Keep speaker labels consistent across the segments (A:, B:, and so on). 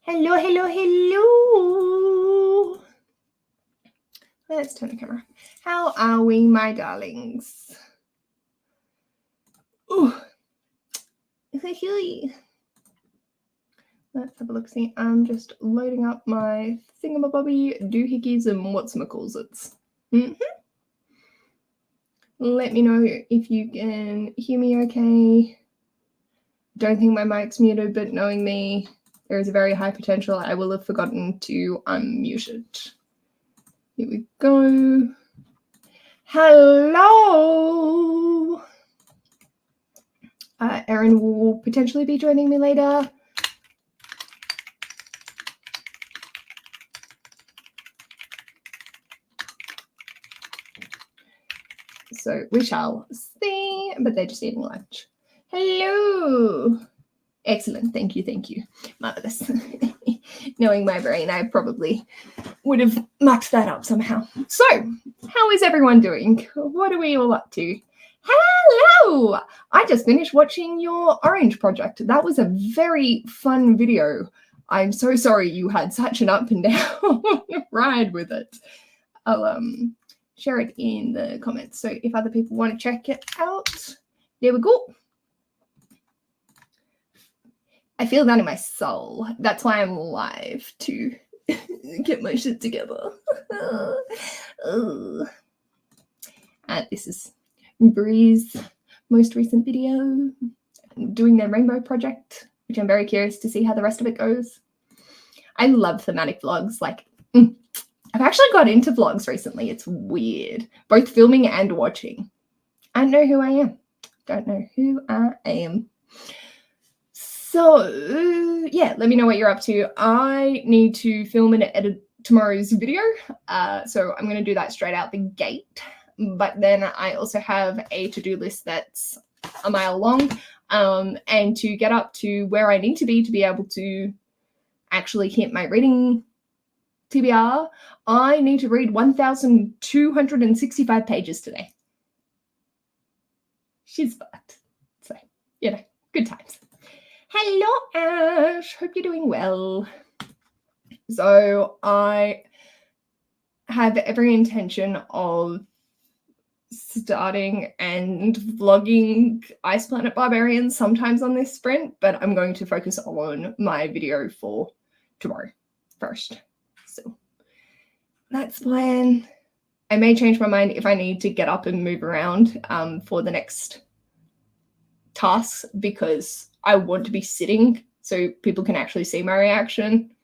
A: Hello, hello, hello. Let's turn the camera. How are we, my darlings? Ooh. Let's have a look. See, I'm just loading up my thingamabobby doohickeys and whatsamacallsits. Let me know if you can hear me okay. Don't think my mic's muted, but knowing me, there is a very high potential I will have forgotten to unmute it. Here we go. Hello! Erin will potentially be joining me later. So we shall see, but they're just eating lunch. Hello! Excellent, thank you. Marvelous. Knowing my brain, I probably would have mucked that up somehow. So, how is everyone doing? What are we all up to? Hello! I just finished watching your Orange project. That was a very fun video. I'm so sorry you had such an up and down ride with it. I'll share it in the comments. So if other people want to check it out, there we go. I feel that in my soul. That's why I'm live to get my shit together. This is Bree's most recent video, doing their rainbow project, which I'm very curious to see how the rest of it goes. I love thematic vlogs. Like, I've actually got into vlogs recently. It's weird, both filming and watching. I don't know who I am. So, yeah, let me know what you're up to. I need to film and edit tomorrow's video. So I'm going to do that straight out the gate. But then I also have a to-do list that's a mile long. And to get up to where I need to be able to actually hit my reading TBR, I need to read 1,265 pages today. She's fucked. So, good times. Hello, Ash. Hope you're doing well. So I have every intention of starting and vlogging Ice Planet Barbarians sometimes on this sprint, but I'm going to focus on my video for tomorrow first. So that's the plan. I may change my mind if I need to get up and move around for the next tasks, because I want to be sitting so people can actually see my reaction.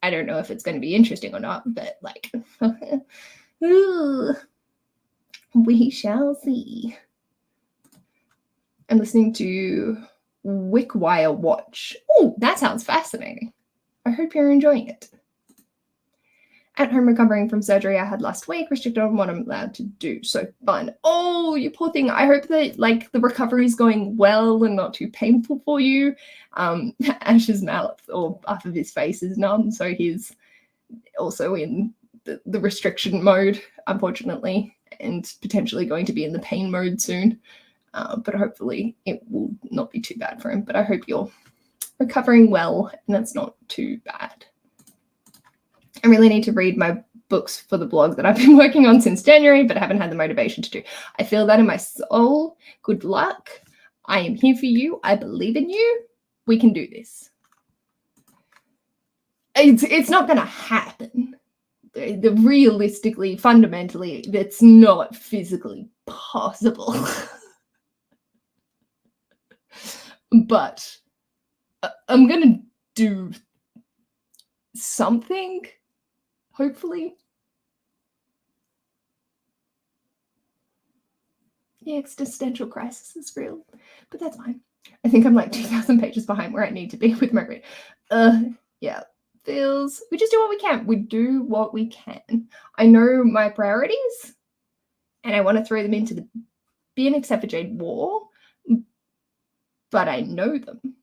A: I don't know if it's going to be interesting or not, but like, we shall see. I'm listening to Wickwire Watch. Oh, that sounds fascinating. I hope you're enjoying it. At home recovering from surgery I had last week, restricted on what I'm allowed to do. So fun. Oh, you poor thing. I hope that like the recovery is going well and not too painful for you. Ash's mouth or half of his face is numb, so he's also in the restriction mode, unfortunately, and potentially going to be in the pain mode soon. But hopefully it will not be too bad for him. But I hope you're recovering well and that's not too bad. I really need to read my books for the blog that I've been working on since January, but I haven't had the motivation to do. I feel that in my soul. Good luck. I am here for you. I believe in you. We can do this. It's not going to happen. Realistically, fundamentally, that's not physically possible. But I'm going to do something. Hopefully. The existential crisis is real, but that's fine. I think I'm like 2,000 pages behind where I need to be with my read. Yeah, feels. We just do what we can. We do what we can. I know my priorities, and I want to throw them into the bin except for Jade War, but I know them.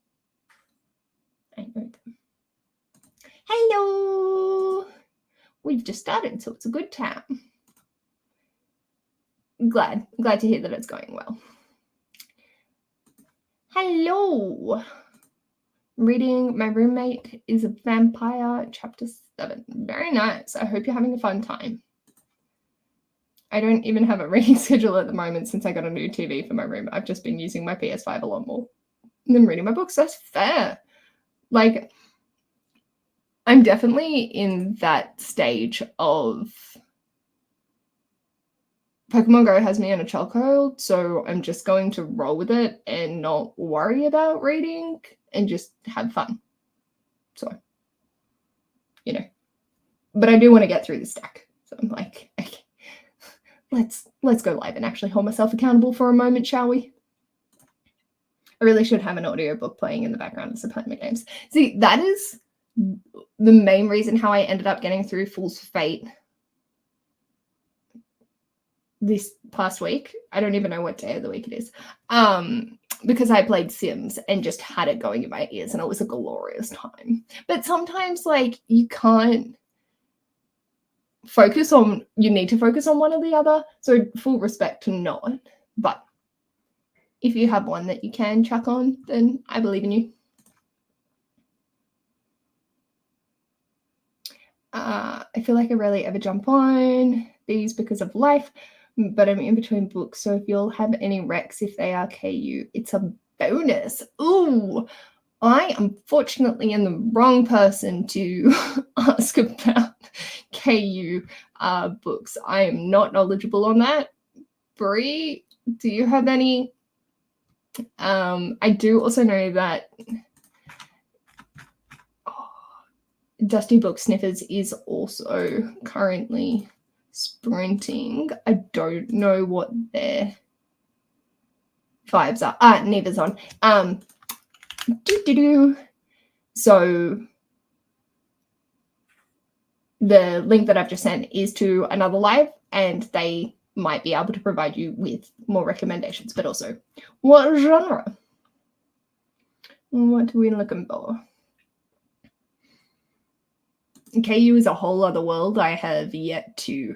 A: Hello. We've just started, so it's a good time. Glad to hear that it's going well. Hello. Reading My Roommate is a Vampire, chapter 7. Very nice. I hope you're having a fun time. I don't even have a reading schedule at the moment since I got a new TV for my room. I've just been using my PS5 a lot more than reading my books. That's fair. Like, I'm definitely in that stage of Pokemon Go has me in a chokehold, so I'm just going to roll with it and not worry about reading and just have fun. So, you know. But I do want to get through the stack. So I'm like, okay, let's go live and actually hold myself accountable for a moment, shall we? I really should have an audiobook playing in the background as I play my games. See, that is the main reason how I ended up getting through Fool's Fate this past week. I don't even know what day of the week it is. Because I played Sims and just had it going in my ears and it was a glorious time. But sometimes, like, you can't focus on, you need to focus on one or the other. So full respect to not. But if you have one that you can chuck on, then I believe in you. I feel like I rarely ever jump on these because of life, but I'm in between books. So if you'll have any recs, if they are KU, it's a bonus. Ooh, I am fortunately in the wrong person to ask about KU books. I am not knowledgeable on that. Brie, do you have any? I do also know that Dusty Book Sniffers is also currently sprinting. I don't know what their vibes are. Neva's on. So the link that I've just sent is to another live, and they might be able to provide you with more recommendations, but also what genre? What are we looking for? KU is a whole other world I have yet to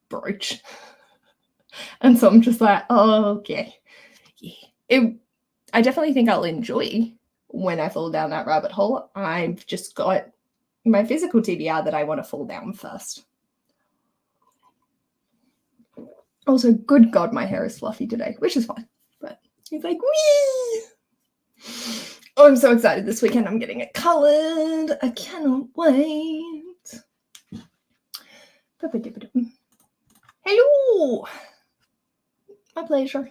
A: broach. And so I'm just like, oh, okay. Yeah. I definitely think I'll enjoy when I fall down that rabbit hole. I've just got my physical TBR that I want to fall down first. Also, good God, my hair is fluffy today, which is fine. But it's like, wee! Oh, I'm so excited this weekend. I'm getting it colored. I cannot wait. Hello. My pleasure.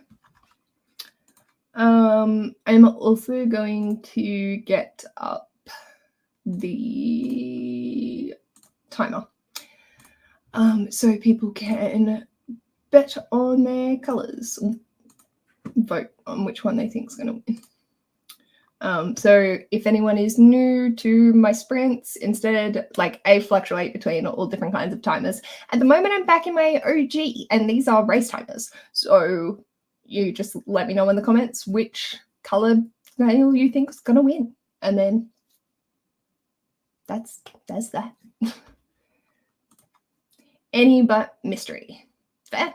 A: I'm also going to get up the timer. So people can bet on their colors, vote on which one they think is going to win. So if anyone is new to my sprints, instead, like, I fluctuate between all different kinds of timers. At the moment, I'm back in my OG, and these are race timers. So you just let me know in the comments which color snail you think is going to win. And then that's that. Any but mystery. Fair.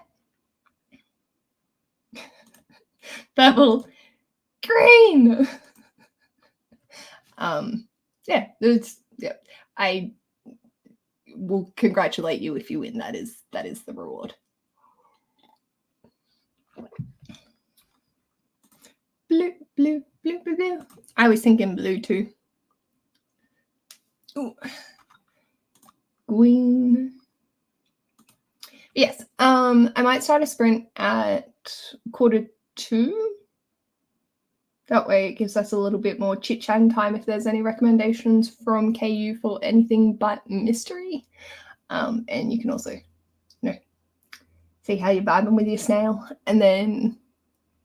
A: Purple. Green. I will congratulate you if you win. That is the reward. Blue, blue, blue, blue, blue. I was thinking blue too. Ooh. Green. Yes. I might start a sprint at 1:45. That way it gives us a little bit more chit-chat time if there's any recommendations from KU for anything but mystery. And you can also, see how you're vibing with your snail. And then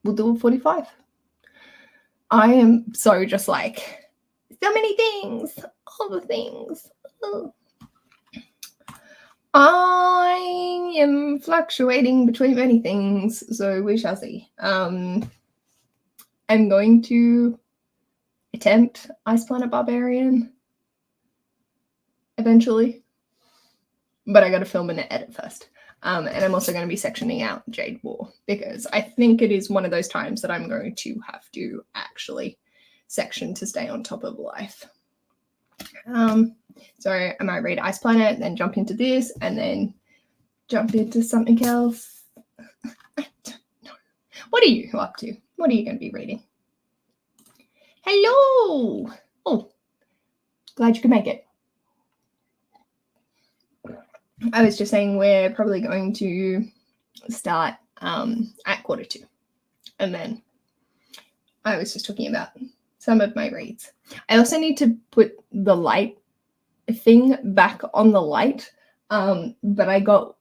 A: we'll do a 45. I am so just like, so many things. All the things. Oh. I am fluctuating between many things, so we shall see. I'm going to attempt Ice Planet Barbarian eventually, but I got to film and edit first. And I'm also going to be sectioning out Jade War because I think it is one of those times that I'm going to have to actually section to stay on top of life. So I might read Ice Planet, then jump into this, and then jump into something else. I don't know. What are you up to? What are you going to be reading? Hello! Oh, glad you could make it. I was just saying we're probably going to start at 2:45. And then I was just talking about some of my reads. I also need to put the light thing back on the light, but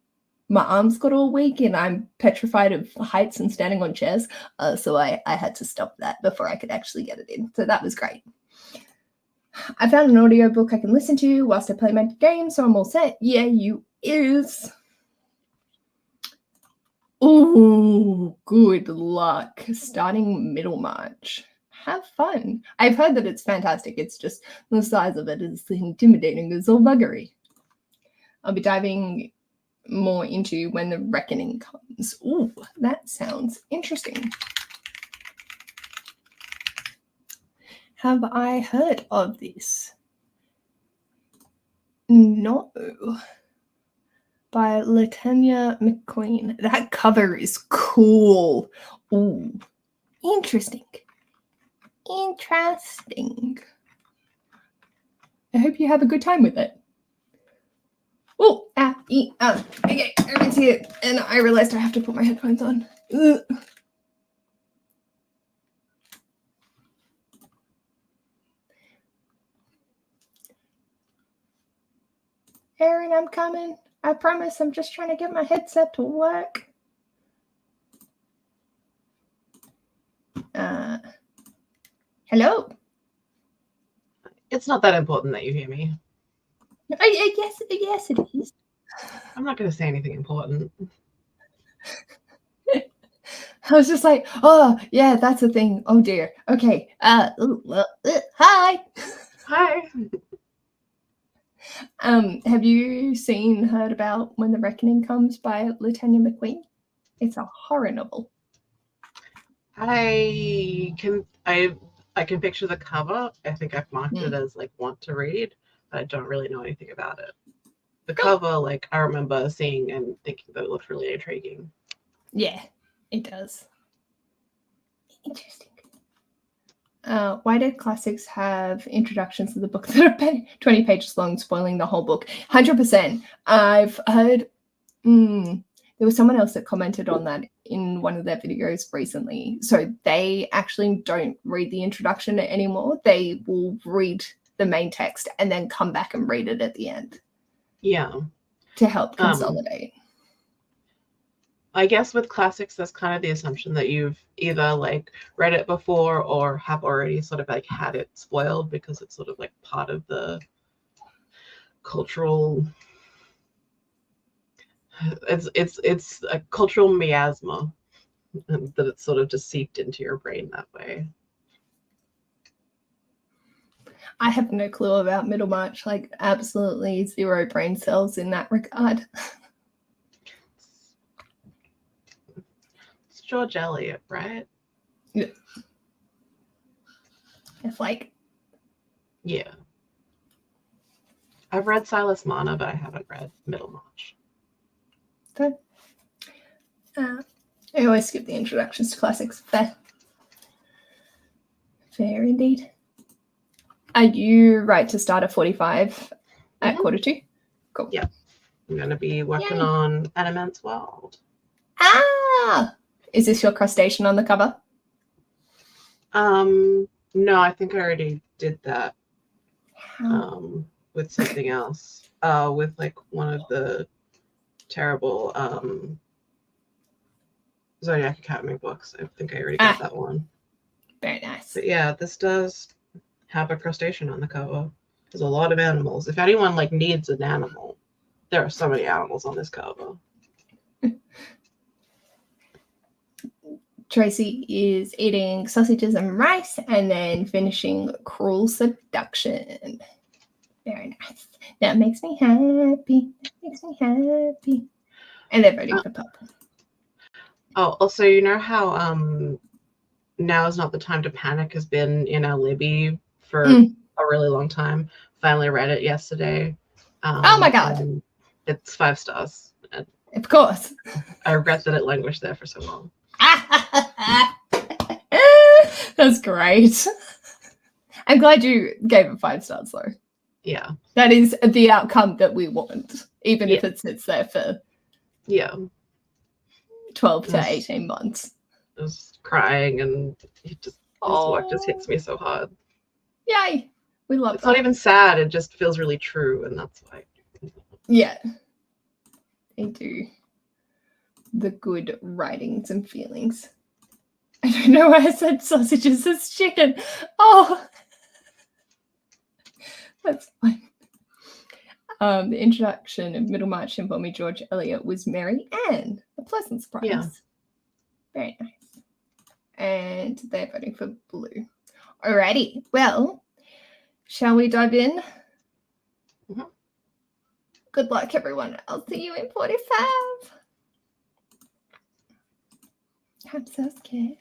A: my arms got all weak and I'm petrified of heights and standing on chairs, so I had to stop that before I could actually get it in. So that was great. I found an audiobook I can listen to whilst I play my game, so I'm all set. Yeah, you is. Oh, good luck starting Middlemarch. Have fun. I've heard that it's fantastic. It's just the size of it is intimidating as all buggery. I'll be diving more into when the reckoning comes. Ooh, that sounds interesting. Have I heard of this? No. By Latanya McQueen. That cover is cool. Ooh, interesting. Interesting. I hope you have a good time with it. Oh, okay, everyone's here, and I realized I have to put my headphones on. Ugh. Erin, I'm coming. I promise. I'm just trying to get my headset to work. Hello.
B: It's not that important that you hear me.
A: Yes, it is.
B: I'm not going to say anything important.
A: I was just like, oh, yeah, that's a thing. Oh, dear. Okay. Hi.
B: Hi.
A: Have you heard about When the Reckoning Comes by Latanya McQueen? It's a horror novel.
B: I can picture the cover. I think I've marked it as like want to read, but I don't really know anything about it. The cover, like I remember seeing and thinking that it looked really intriguing.
A: Yeah, it does. Interesting. Why did classics have introductions to the book that are 20 pages long, spoiling the whole book? 100%. I've heard there was someone else that commented on that in one of their videos recently. So they actually don't read the introduction anymore. They will read the main text and then come back and read it at the end.
B: Yeah.
A: To help consolidate.
B: I guess with classics, that's kind of the assumption that you've either like read it before or have already sort of like had it spoiled because it's sort of like part of the cultural. It's a cultural miasma that it's sort of just seeped into your brain that way.
A: I have no clue about Middlemarch, like absolutely zero brain cells in that regard.
B: It's George Eliot, right?
A: Yeah. It's like...
B: Yeah. I've read Silas Marner, but I haven't read Middlemarch.
A: Okay. I always skip the introductions to classics. Fair. Fair indeed. Are you right to start at 45 at 2:45? Cool.
B: Yeah. I'm going to be working on An Immense World.
A: Ah! Is this your crustacean on the cover?
B: No, I think I already did that. With something else. With like one of the terrible Zodiac Academy books. I think I already got that one.
A: Very nice.
B: But yeah, this does have a crustacean on the cover. There's a lot of animals. If anyone like needs an animal, there are so many animals on this cover.
A: Tracy is eating sausages and rice and then finishing Cruel Seduction. Very nice. That makes me happy. That makes me happy. And they're voting for purple.
B: Oh, also, you know how now is not the time to panic has been in our Libby for
A: Mm.
B: a really long time. Finally read it yesterday.
A: Oh my God.
B: And it's 5 stars. And
A: Of course.
B: I regret that it languished there for so long.
A: That's great. I'm glad you gave it 5 stars though.
B: Yeah.
A: That is the outcome that we want, even if it sits there for 12 to 18 months.
B: I was crying, and this work just hits me so hard.
A: Yay. We love
B: It's not even sad, it just feels really true, and that's why.
A: Yeah. They do. The good writings and feelings. I don't know why I said sausages as chicken. Oh, that's fine. The introduction of Middlemarch and Bonnie George Eliot was Mary Ann. A pleasant surprise.
B: Yeah.
A: Very nice. And they're voting for blue. Alrighty. Well, shall we dive in?
B: Mm-hmm.
A: Good luck, everyone. I'll see you in 45. I'm so scared.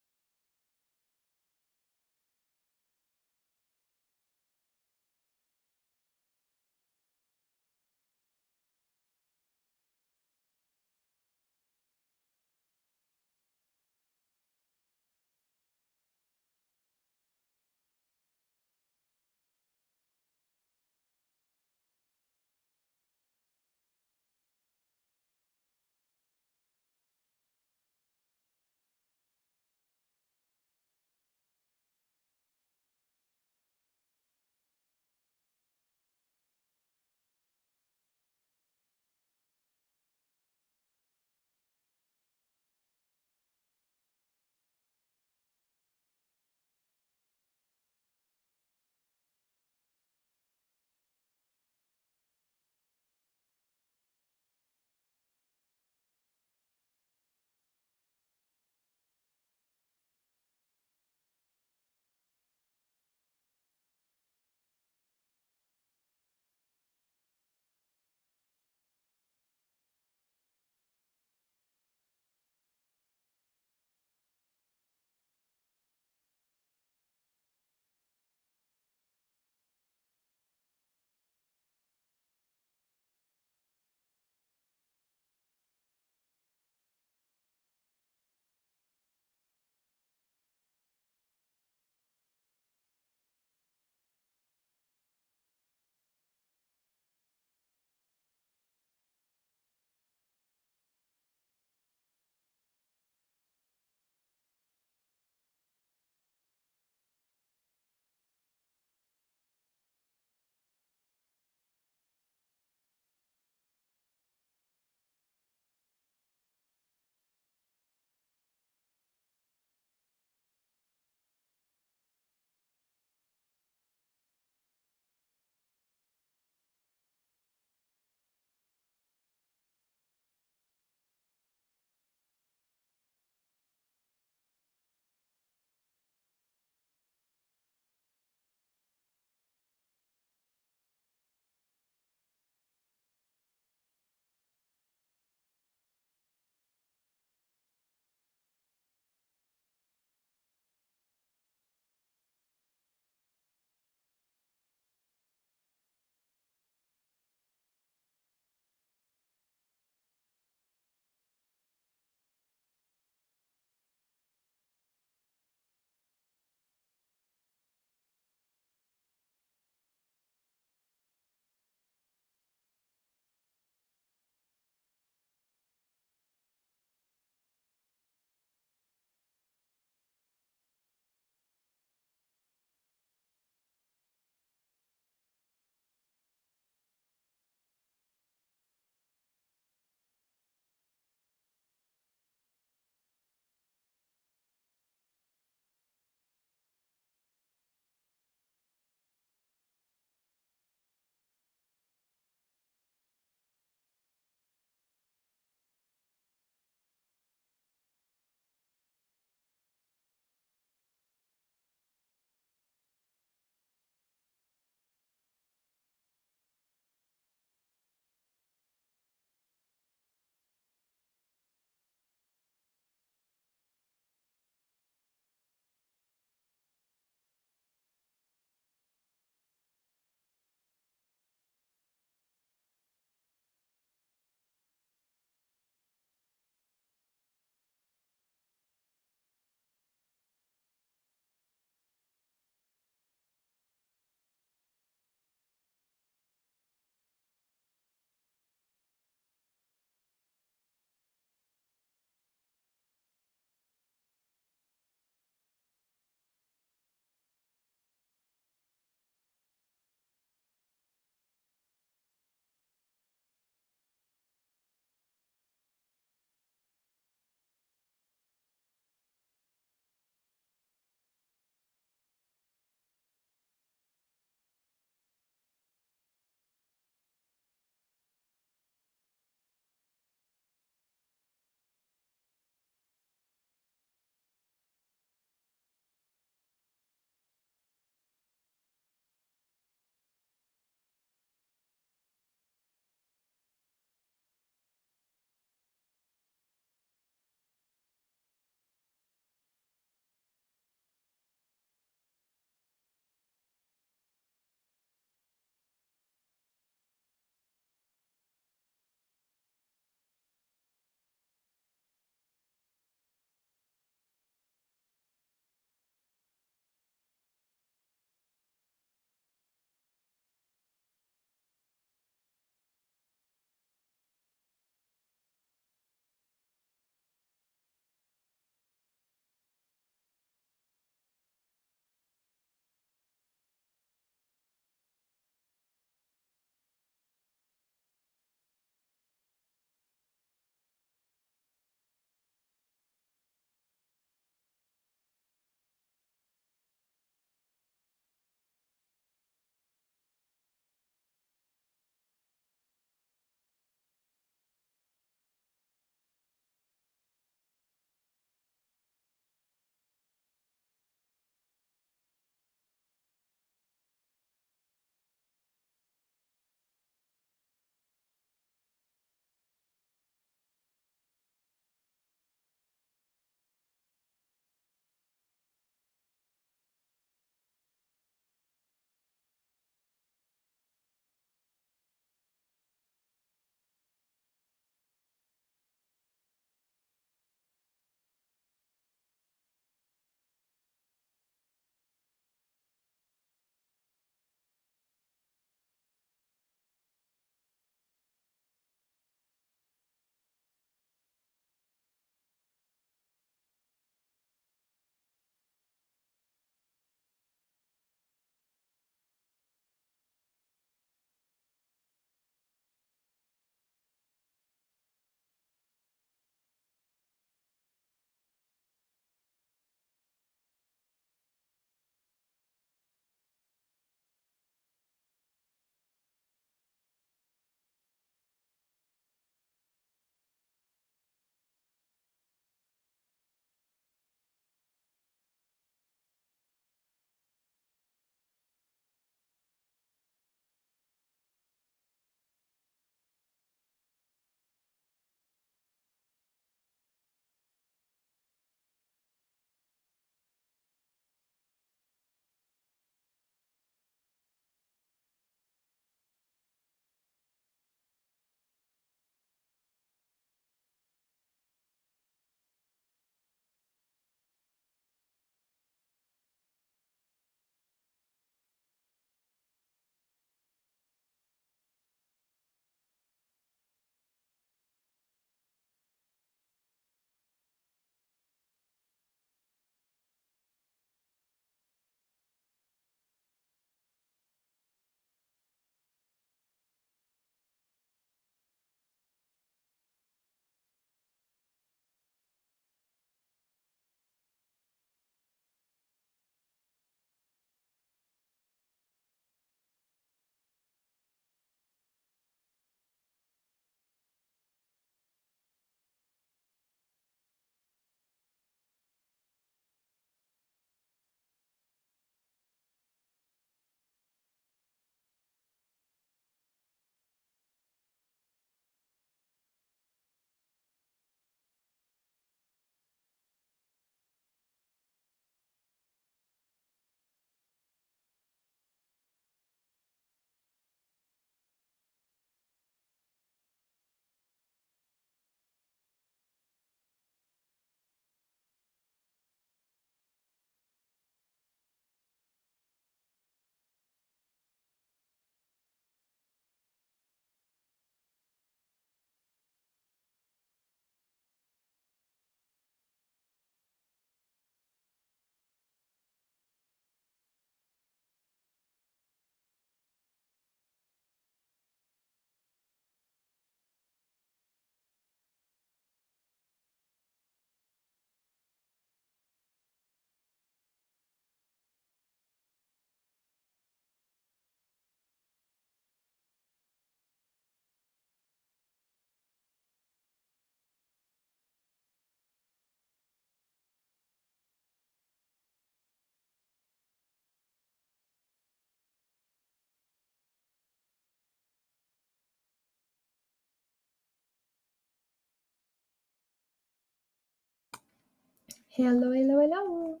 A: Hello, hello, hello.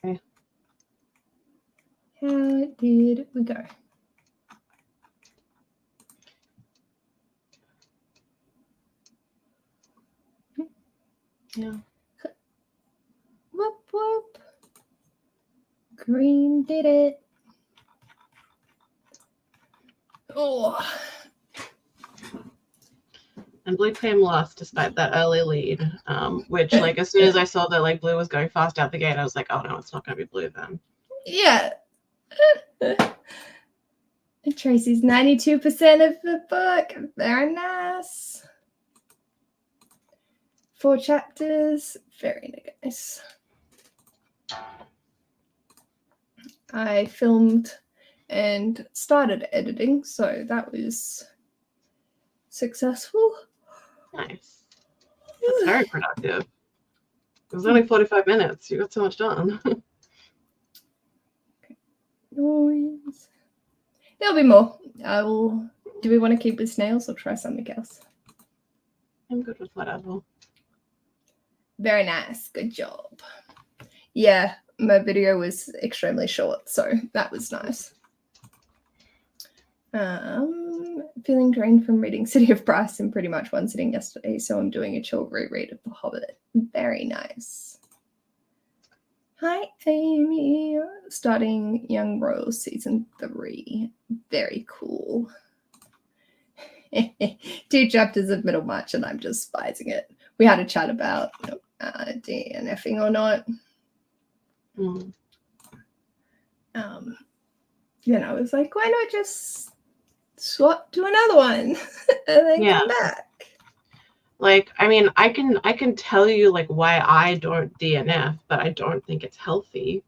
B: Okay.
A: How did we go?
B: Yeah.
A: Whoop, whoop. Green did it. Oh.
B: And blue came last despite that early lead, which, like, as soon as I saw that, like, blue was going fast out the gate, I was like, oh, no, it's not going to be blue then.
A: Yeah. Tracy's 92% of the book. Very nice. 4 chapters. Very nice. I filmed and started editing, so that was successful.
B: Nice. That's very productive. It was only 45 minutes. You got so much done.
A: Noise. There'll be more. I will. Do we want to keep with snails or try something else?
B: I'm good with whatever.
A: Very nice. Good job. Yeah, my video was extremely short, so that was nice. Feeling drained from reading City of Brass in pretty much one sitting yesterday, so I'm doing a chill reread of The Hobbit. Very nice. Hi, Amy. Starting Young Royals season 3. Very cool. 2 chapters of Middlemarch, and I'm just spicing it. We had a chat about DNFing or not. Then I was like, why not just swap to another one and then come back?
B: Like, I mean, I can tell you like why I don't DNF, but I don't think it's healthy.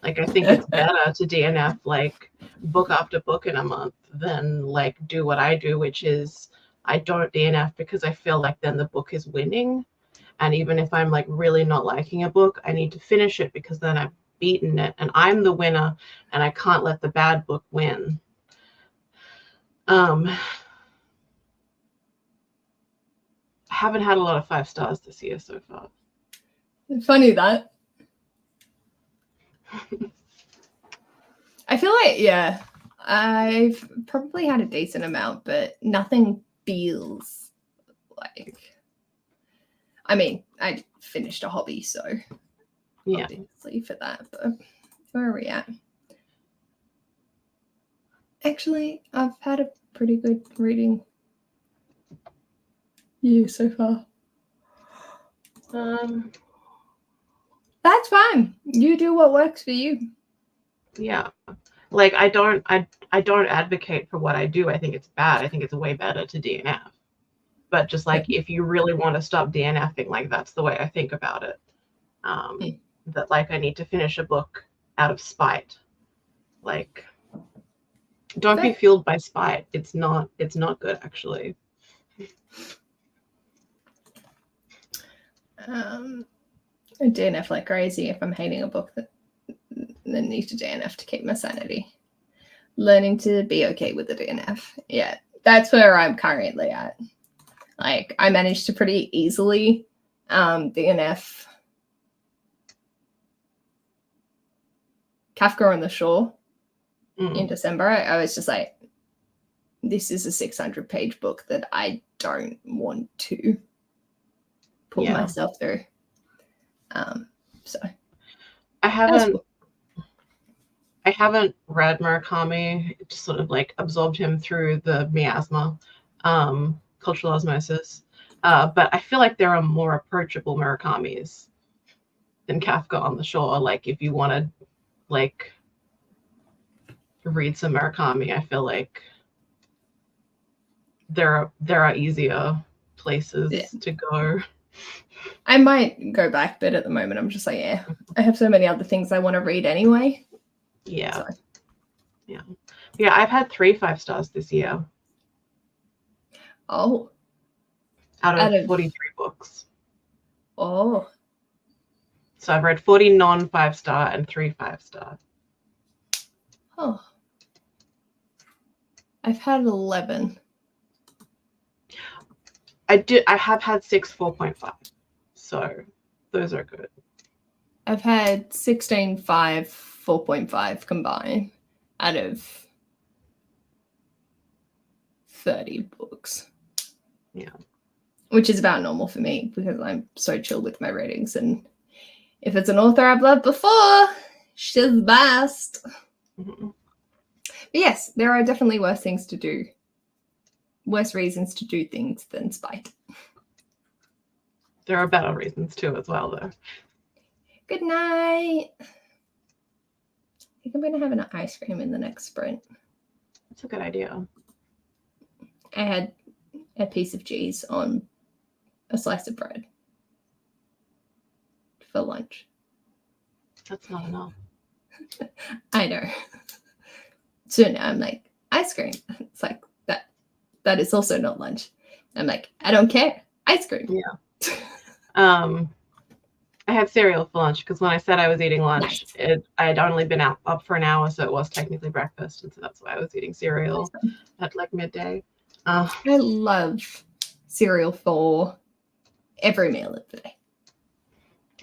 B: Like, I think it's better to DNF like book after book in a month than like do what I do, which is I don't DNF because I feel like then the book is winning. And even if I'm like really not liking a book, I need to finish it because then I've beaten it and I'm the winner and I can't let the bad book win. I haven't had a lot of 5 stars this year so far.
A: Funny that. I feel like, yeah, I've probably had a decent amount, but nothing feels like. I mean, I finished a hobby, so
B: yeah,
A: obviously for that. But where are we at? Actually, I've had a pretty good reading year so far. That's fine. You do what works for you.
B: Yeah. Like, I don't advocate for what I do. I think it's bad. I think it's way better to DNF. But just like, if you really want to stop DNFing, like, that's the way I think about it. That like I need to finish a book out of spite. Like, don't be fueled by spite. It's not good, actually.
A: I DNF like crazy if I'm hating a book that then need to DNF to keep my sanity. Learning to be okay with the DNF. Yeah, that's where I'm currently at. Like, I managed to pretty easily DNF Kafka on the Shore in December. I was just like, this is a 600-page book that I don't want to pull myself through. So
B: I haven't read Murakami. Just sort of like absorbed him through the miasma, cultural osmosis. But I feel like there are more approachable Murakamis than Kafka on the Shore. Like, if you want to like read some Murakami, I feel like there are easier places to go.
A: I might go back, but at the moment I'm just like, yeah, I have so many other things I want to read anyway.
B: Yeah.
A: So.
B: Yeah, I've had 3 5 stars this year.
A: Oh.
B: Out of 43 books.
A: Oh.
B: So I've read 40 non-5-star and 3 5-star.
A: Oh. I've had 11.
B: I have had 6 4.5. So those are good.
A: I've had 16, 5, 4.5 combined out of 30 books.
B: Yeah.
A: Which is about normal for me because I'm so chill with my ratings. And if it's an author I've loved before, she's the best.
B: Mm-hmm.
A: But yes, there are definitely worse things to do. Worse reasons to do things than spite.
B: There are better reasons too as well, though.
A: Good night. I think I'm going to have an ice cream in the next sprint.
B: That's a good idea.
A: I had a piece of cheese on a slice of bread for lunch.
B: That's not enough.
A: I know. So now I'm like, ice cream. It's like, that is also not lunch. I'm like, I don't care. Ice cream.
B: Yeah. I had cereal for lunch because when I said I was eating lunch,
A: Nice.
B: I had only been up for an hour, so it was technically breakfast, and so that's why I was eating cereal at like midday.
A: I love cereal for every meal of the day.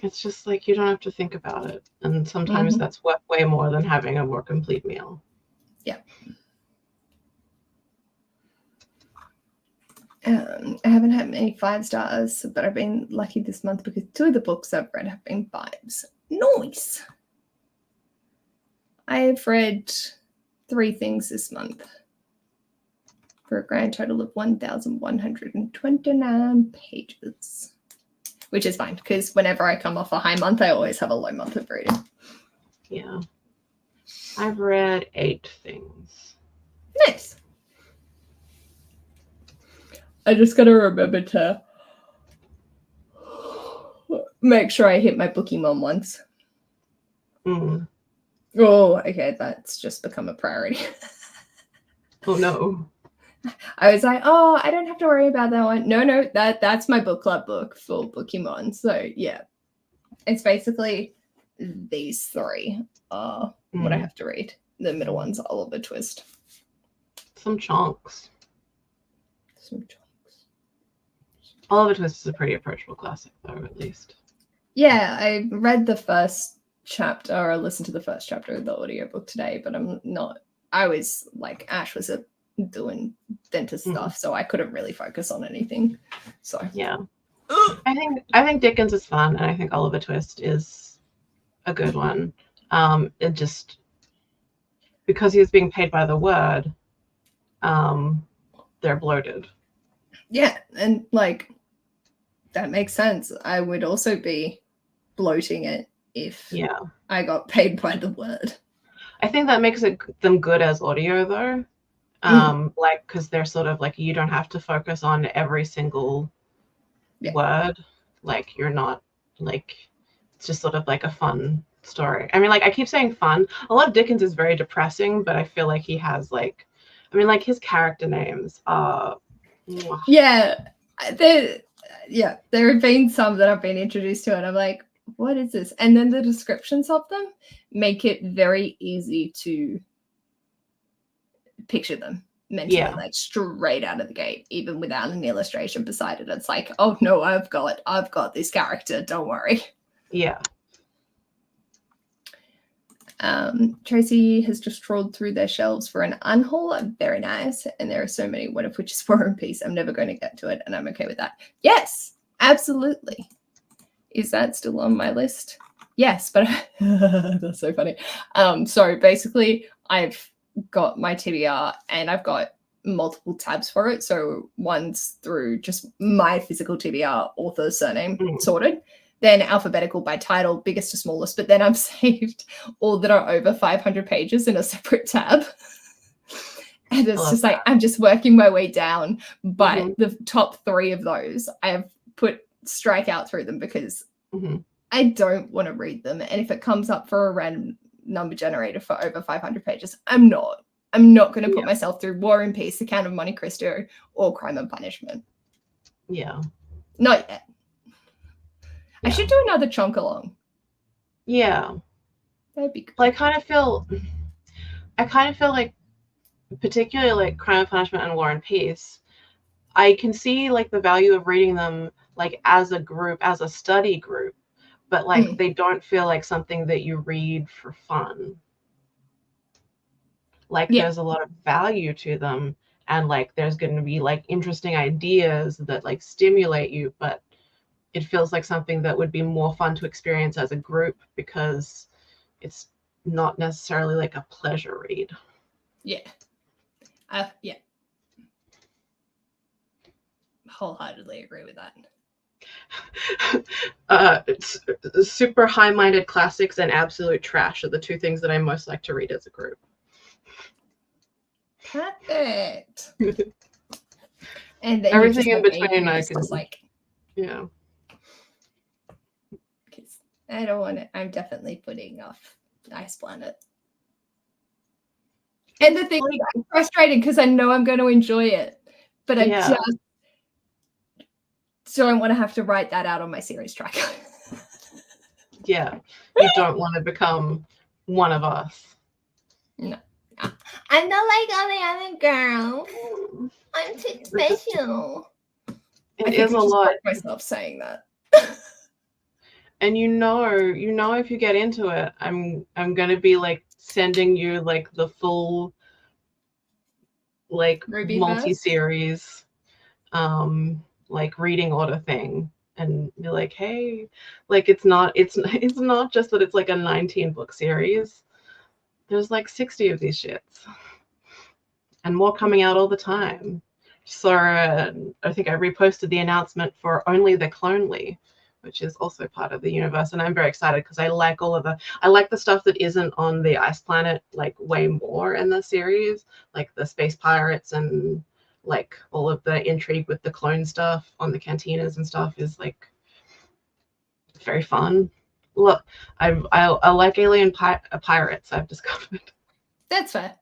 B: It's just like you don't have to think about it, and sometimes that's worth way more than having a more complete meal.
A: Yeah. I haven't had many 5 stars, but I've been lucky this month because 2 of the books I've read have been 5s. Nice. I've read 3 things this month for a grand total of 1,129 pages, which is fine because whenever I come off a high month, I always have a low month of reading.
B: Yeah. I've read 8 things.
A: Nice. I just got to remember to make sure I hit my Pokemon once.
B: Mm.
A: Oh, okay. That's just become a priority.
B: Oh, no.
A: I was like, oh, I don't have to worry about that one. No, that's my book club book for Pokemon. So, yeah. It's basically these 3 are what I have to read. The middle one's Oliver Twist.
B: Some chunks. Oliver Twist is a pretty approachable classic, though, at least.
A: Yeah, I read the first chapter, or I listened to the first chapter of the audiobook today, but I'm not. I was like, Ash was doing dentist stuff, so I couldn't really focus on anything. So
B: yeah, I think Dickens is fun, and I think Oliver Twist is a good one. It just because he was being paid by the word, they're bloated.
A: Yeah, and like that makes sense. I would also be bloating it if I got paid by the word.
B: I think that makes them good as audio though. Like because they're sort of like you don't have to focus on every single word. Like you're not like it's just sort of like a fun story. I mean, like I keep saying fun. A lot of Dickens is very depressing, but I feel like he has like I mean like his character names are
A: there have been some that I've been introduced to and I'm like, what is this? And then the descriptions of them make it very easy to picture them mentally, like straight out of the gate, even without an illustration beside it. It's like, oh no, I've got this character, don't worry.
B: Yeah.
A: Tracy has just trawled through their shelves for an unhaul. Very nice. And there are so many, one of which is War and Peace. I'm never going to get to it, and I'm okay with that. Yes, absolutely. Is that still on my list? Yes, but that's so funny. So basically, I've got my TBR and I've got multiple tabs for it. So one's through just my physical TBR, author, surname, sorted. Then alphabetical by title, biggest to smallest. But then I've saved all that are over 500 pages in a separate tab. And it's just like, I'm just working my way down. But the top 3 of those, I have put strike out through them because I don't want to read them. And if it comes up for a random number generator for over 500 pages, I'm not going to put myself through War and Peace, The Count of Monte Cristo, or Crime and Punishment.
B: Yeah.
A: Not yet. I should do another chunk along.
B: Yeah.
A: That'd be good.
B: Well, I kind of feel like, particularly like Crime and Punishment and War and Peace, I can see like the value of reading them like as a group, as a study group, but like they don't feel like something that you read for fun. Like there's a lot of value to them, and like there's going to be like interesting ideas that like stimulate you, but it feels like something that would be more fun to experience as a group because it's not necessarily like a pleasure read.
A: Yeah. Yeah. Wholeheartedly agree with that.
B: It's super high-minded classics and absolute trash are the two things that I most like to read as a group.
A: Perfect. And then
B: everything in between I can,
A: like,
B: yeah.
A: Because I don't want to. I'm definitely putting off Ice Planet. And the thing is, I'm frustrated because I know I'm going to enjoy it, but I just don't want to have to write that out on my series tracker.
B: Yeah, you don't want to become one of us.
A: No. I'm not like all the other girls. I'm too special.
B: It is a lot.
A: Myself saying that.
B: And you know if you get into it, I'm gonna be like sending you like the full like multi-series like reading order thing, and be like, hey, like it's not just that it's like a 19-book series. There's like 60 of these shits, and more coming out all the time. So I think I reposted the announcement for Only the Clonely, which is also part of the universe, and I'm very excited because I like the stuff that isn't on the Ice Planet like way more in the series, like the space pirates and like all of the intrigue with the clone stuff on the cantinas and stuff is like very fun. Look, I like alien pirates, I've discovered.
A: That's fair.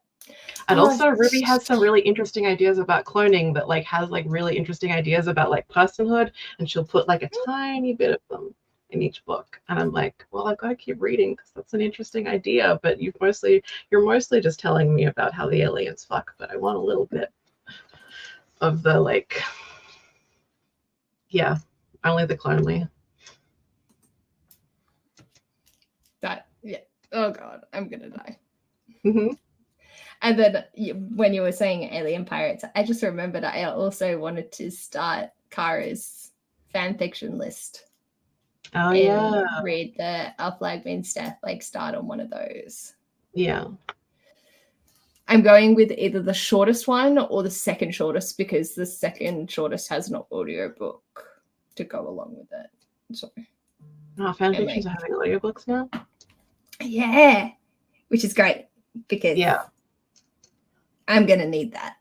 B: And also Ruby has some really interesting ideas about cloning that like has like really interesting ideas about like personhood, and she'll put like a tiny bit of them in each book, and I'm like, well, I've got to keep reading because that's an interesting idea, but you're mostly just telling me about how the aliens fuck, but I want a little bit of the like, yeah, Only the Clonely.
A: That, yeah. Oh god, I'm gonna die.
B: Mm-hmm.
A: And then when you were saying alien pirates, I just remembered I also wanted to start Kara's fan fiction list.
B: Oh yeah.
A: Read the Our Flag Means Death, like start on one of those.
B: Yeah.
A: I'm going with either the shortest one or the second shortest, because the second shortest has an audio book to go along with it. So,
B: fan fictions are having audiobooks now?
A: Yeah. Which is great because I'm going to need that.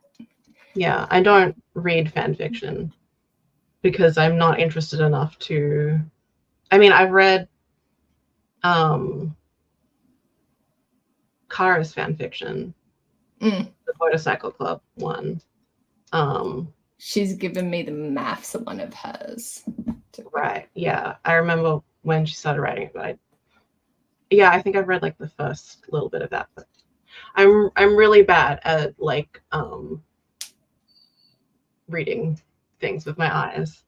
B: Yeah, I don't read fan fiction because I'm not interested enough to. I mean, I've read Kara's fan fiction, the Motorcycle Club one.
A: She's given me the maths of one of hers.
B: Right. Yeah, I remember when she started writing it, but I think I've read like the first little bit of that. But I'm really bad at like reading things with my eyes.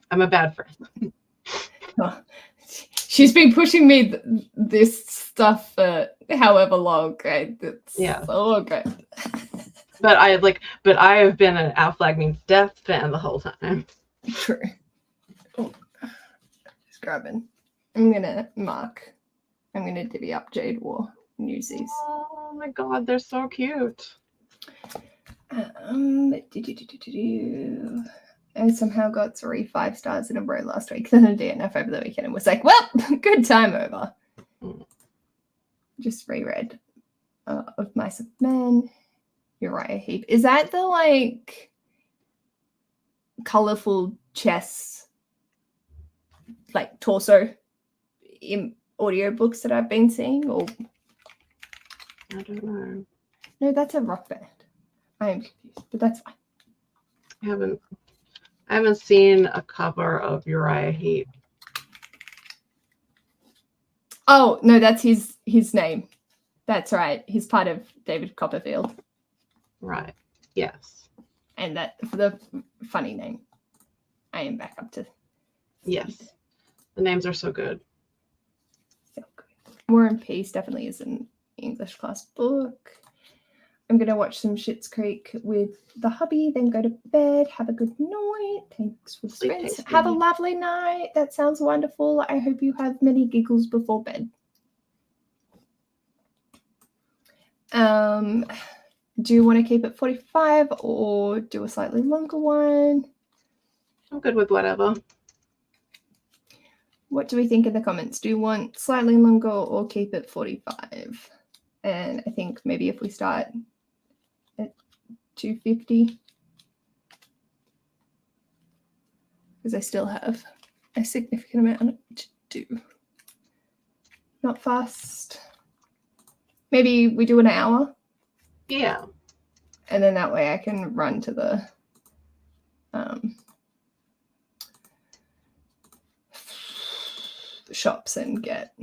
B: I'm a bad friend.
A: Oh, she's been pushing me this stuff for however long. Okay? It's so good.
B: But I have been an Our Flag Means Death fan the whole time.
A: True. Oh, just grabbing. I'm gonna divvy up Jade War Newsies.
B: Oh my god, they're so cute.
A: I somehow got 3 5 stars in a row last week. Then I did enough over the weekend and was like, well, good time over. Just reread Of Mice and Men, Uriah Heep. Is that the like colorful chess, like torso in audiobooks that I've been seeing? Or
B: I don't know.
A: No, that's a rock band. I am confused, but that's fine.
B: I haven't seen a cover of Uriah Heep.
A: Oh no, that's his name. That's right. He's part of David Copperfield.
B: Right. Yes.
A: And that for the funny name. I am back up to
B: Yes. The names are so good.
A: so good. War and Peace definitely is an English class book. I'm going to watch some Schitt's Creek with the hubby, then go to bed. Have a good night. Thanks for the sprints. Have a lovely night. That sounds wonderful. I hope you have many giggles before bed. Do you want to keep it 45 or do a slightly longer one?
B: I'm good with whatever.
A: What do we think in the comments? Do you want slightly longer or keep it 45? And I think maybe if we start at 250, because I still have a significant amount to do. Not fast. Maybe we do an hour.
B: Yeah.
A: And then that way I can run to the shops and get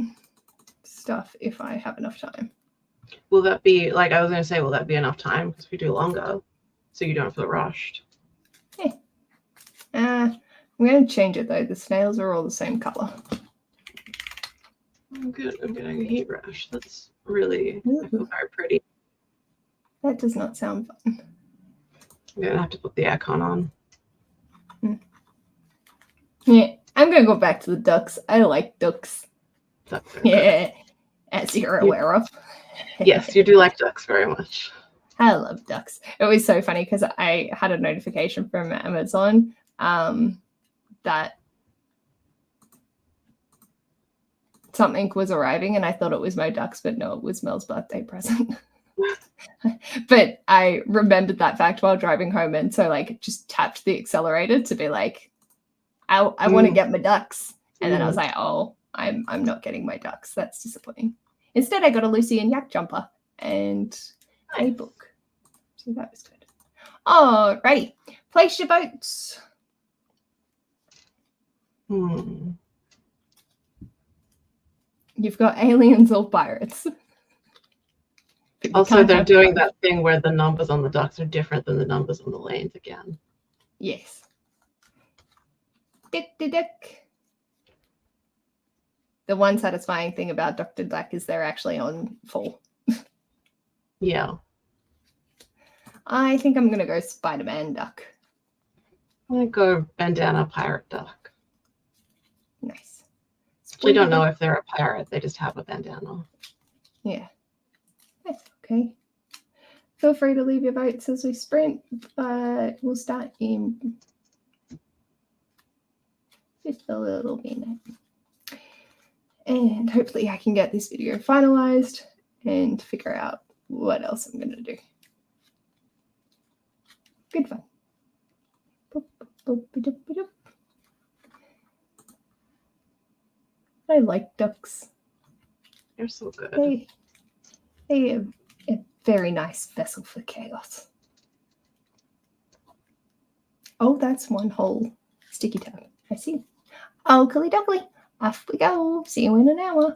A: stuff if I have enough time.
B: Will that be, like I was going to say, will that be enough time? Because we do longer, so you don't feel rushed.
A: Yeah. I'm going to change it though. The snails are all the same color.
B: I'm good. I'm getting a heat rash. That's really, I feel very pretty.
A: That does not sound fun.
B: I'm going to have to put the aircon on.
A: Yeah, I'm going to go back to the ducks. I like ducks.
B: Yeah,
A: as you're aware of.
B: Yes, you do like ducks very much.
A: I love ducks. It was so funny because I had a notification from Amazon that something was arriving and I thought it was my ducks, but no, it was Mel's birthday present. But I remembered that fact while driving home, and so like just tapped the accelerator to be like, I want to get my ducks. And then I was like, oh, I'm not getting my ducks. That's disappointing. Instead, I got a Lucy and Yak jumper and a book. So that was good. All righty. Place your votes. You've got aliens or pirates.
B: Also, they're doing that thing where the numbers on the ducks are different than the numbers on the lanes again.
A: Yes. Dick. The one satisfying thing about Dr. Duck is they're actually on full.
B: Yeah.
A: I think I'm going to go Spider-Man Duck.
B: I'm going to go bandana pirate duck.
A: Nice.
B: We don't know if they're a pirate. They just have a bandana.
A: Yeah. That's okay. Feel free to leave your votes as we sprint, but we'll start in just a little minute. And hopefully I can get this video finalized and figure out what else I'm going to do. Good fun. I like ducks.
B: They're so good.
A: They are a very nice vessel for chaos. Oh, that's one whole sticky tab. I see. Oakley dokley. Off we go. See you in an hour.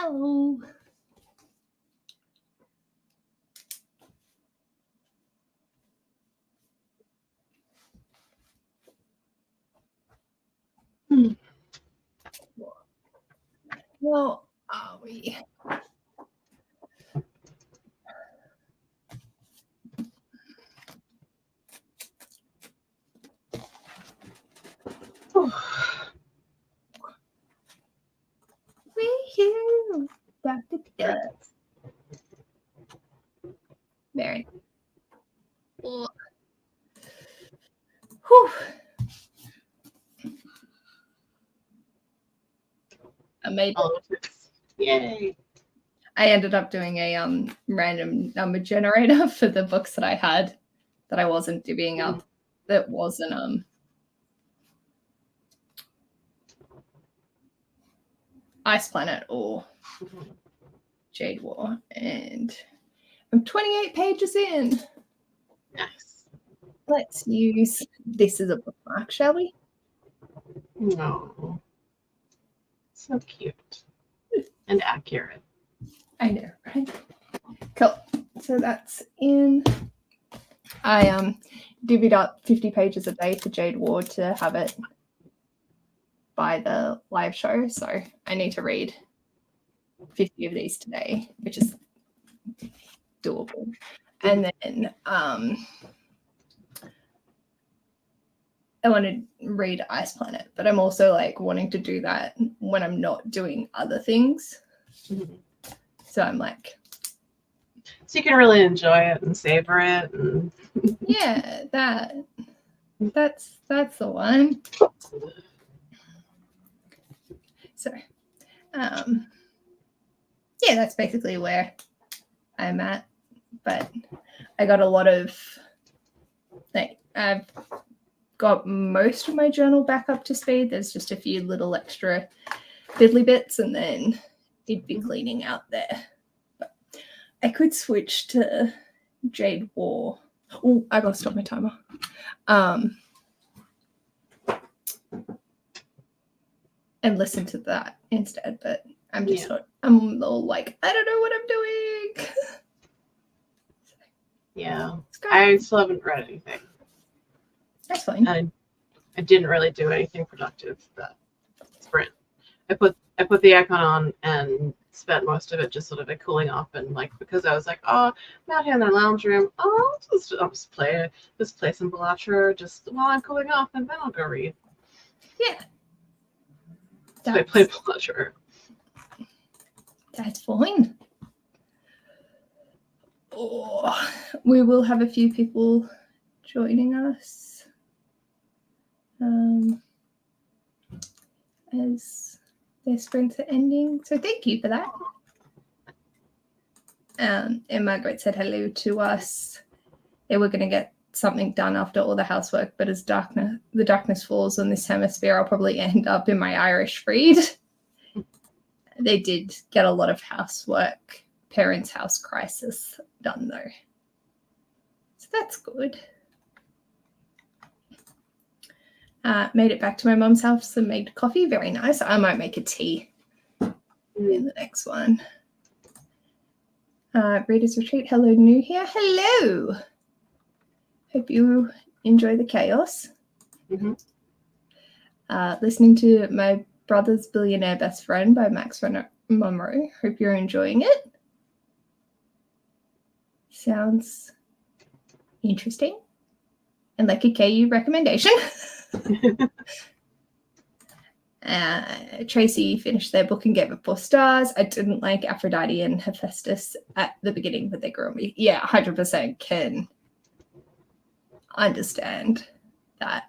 A: Hello. Well, are we? Wee-hoo. Very. Whew. I made it.
B: Yay.
A: I ended up doing a random number generator for the books that I had that I wasn't divvying up. That wasn't Ice Planet or Jade War, and I'm 28 pages in.
B: Nice.
A: Let's use this as a bookmark, shall we?
B: No. So cute and accurate.
A: I know, right? Cool. So that's in. I divvied up 50 pages a day for Jade Ward to have it by the live show. So I need to read 50 of these today, which is doable. And then I want to read Ice Planet, but I'm also like wanting to do that when I'm not doing other things.
B: Mm-hmm.
A: So I'm like,
B: so you can really enjoy it and savor it. And...
A: yeah, that's the one. So, yeah, that's basically where I'm at. But I got a lot of, like, I've got most of my journal back up to speed. There's just a few little extra fiddly bits, and then it'd be cleaning out there. But I could switch to Jade War. Oh, I gotta stop my timer. And listen to that instead. But I'm just not, I'm all like, I don't know what I'm doing.
B: Yeah. I still haven't read anything.
A: That's fine.
B: I didn't really do anything productive that sprint. I put the icon on and spent most of it just sort of like cooling off, and like because I was like, oh, I'm out here in the lounge room. Oh, I'll just play some Balatro just while I'm cooling off, and then I'll go read.
A: Yeah.
B: So I play Balatro.
A: That's fine. Oh, we will have a few people joining us as their sprints are ending. So thank you for that. And Margaret said hello to us. They were going to get something done after all the housework, but as the darkness falls on this hemisphere, I'll probably end up in my Irish read. They did get a lot of housework, parents' house crisis done though. So that's good. Made it back to my mum's house and made coffee. Very nice. I might make a tea in the next one. Reader's Retreat. Hello, new here. Hello. Hope you enjoy the chaos.
B: Mm-hmm.
A: Listening to My Brother's Billionaire Best Friend by Max Monroe. Hope you're enjoying it. Sounds interesting. And like a KU recommendation. Tracy finished their book and gave it 4 stars. I didn't like Aphrodite and Hephaestus at the beginning, but they grew on me. Yeah, 100% can understand that.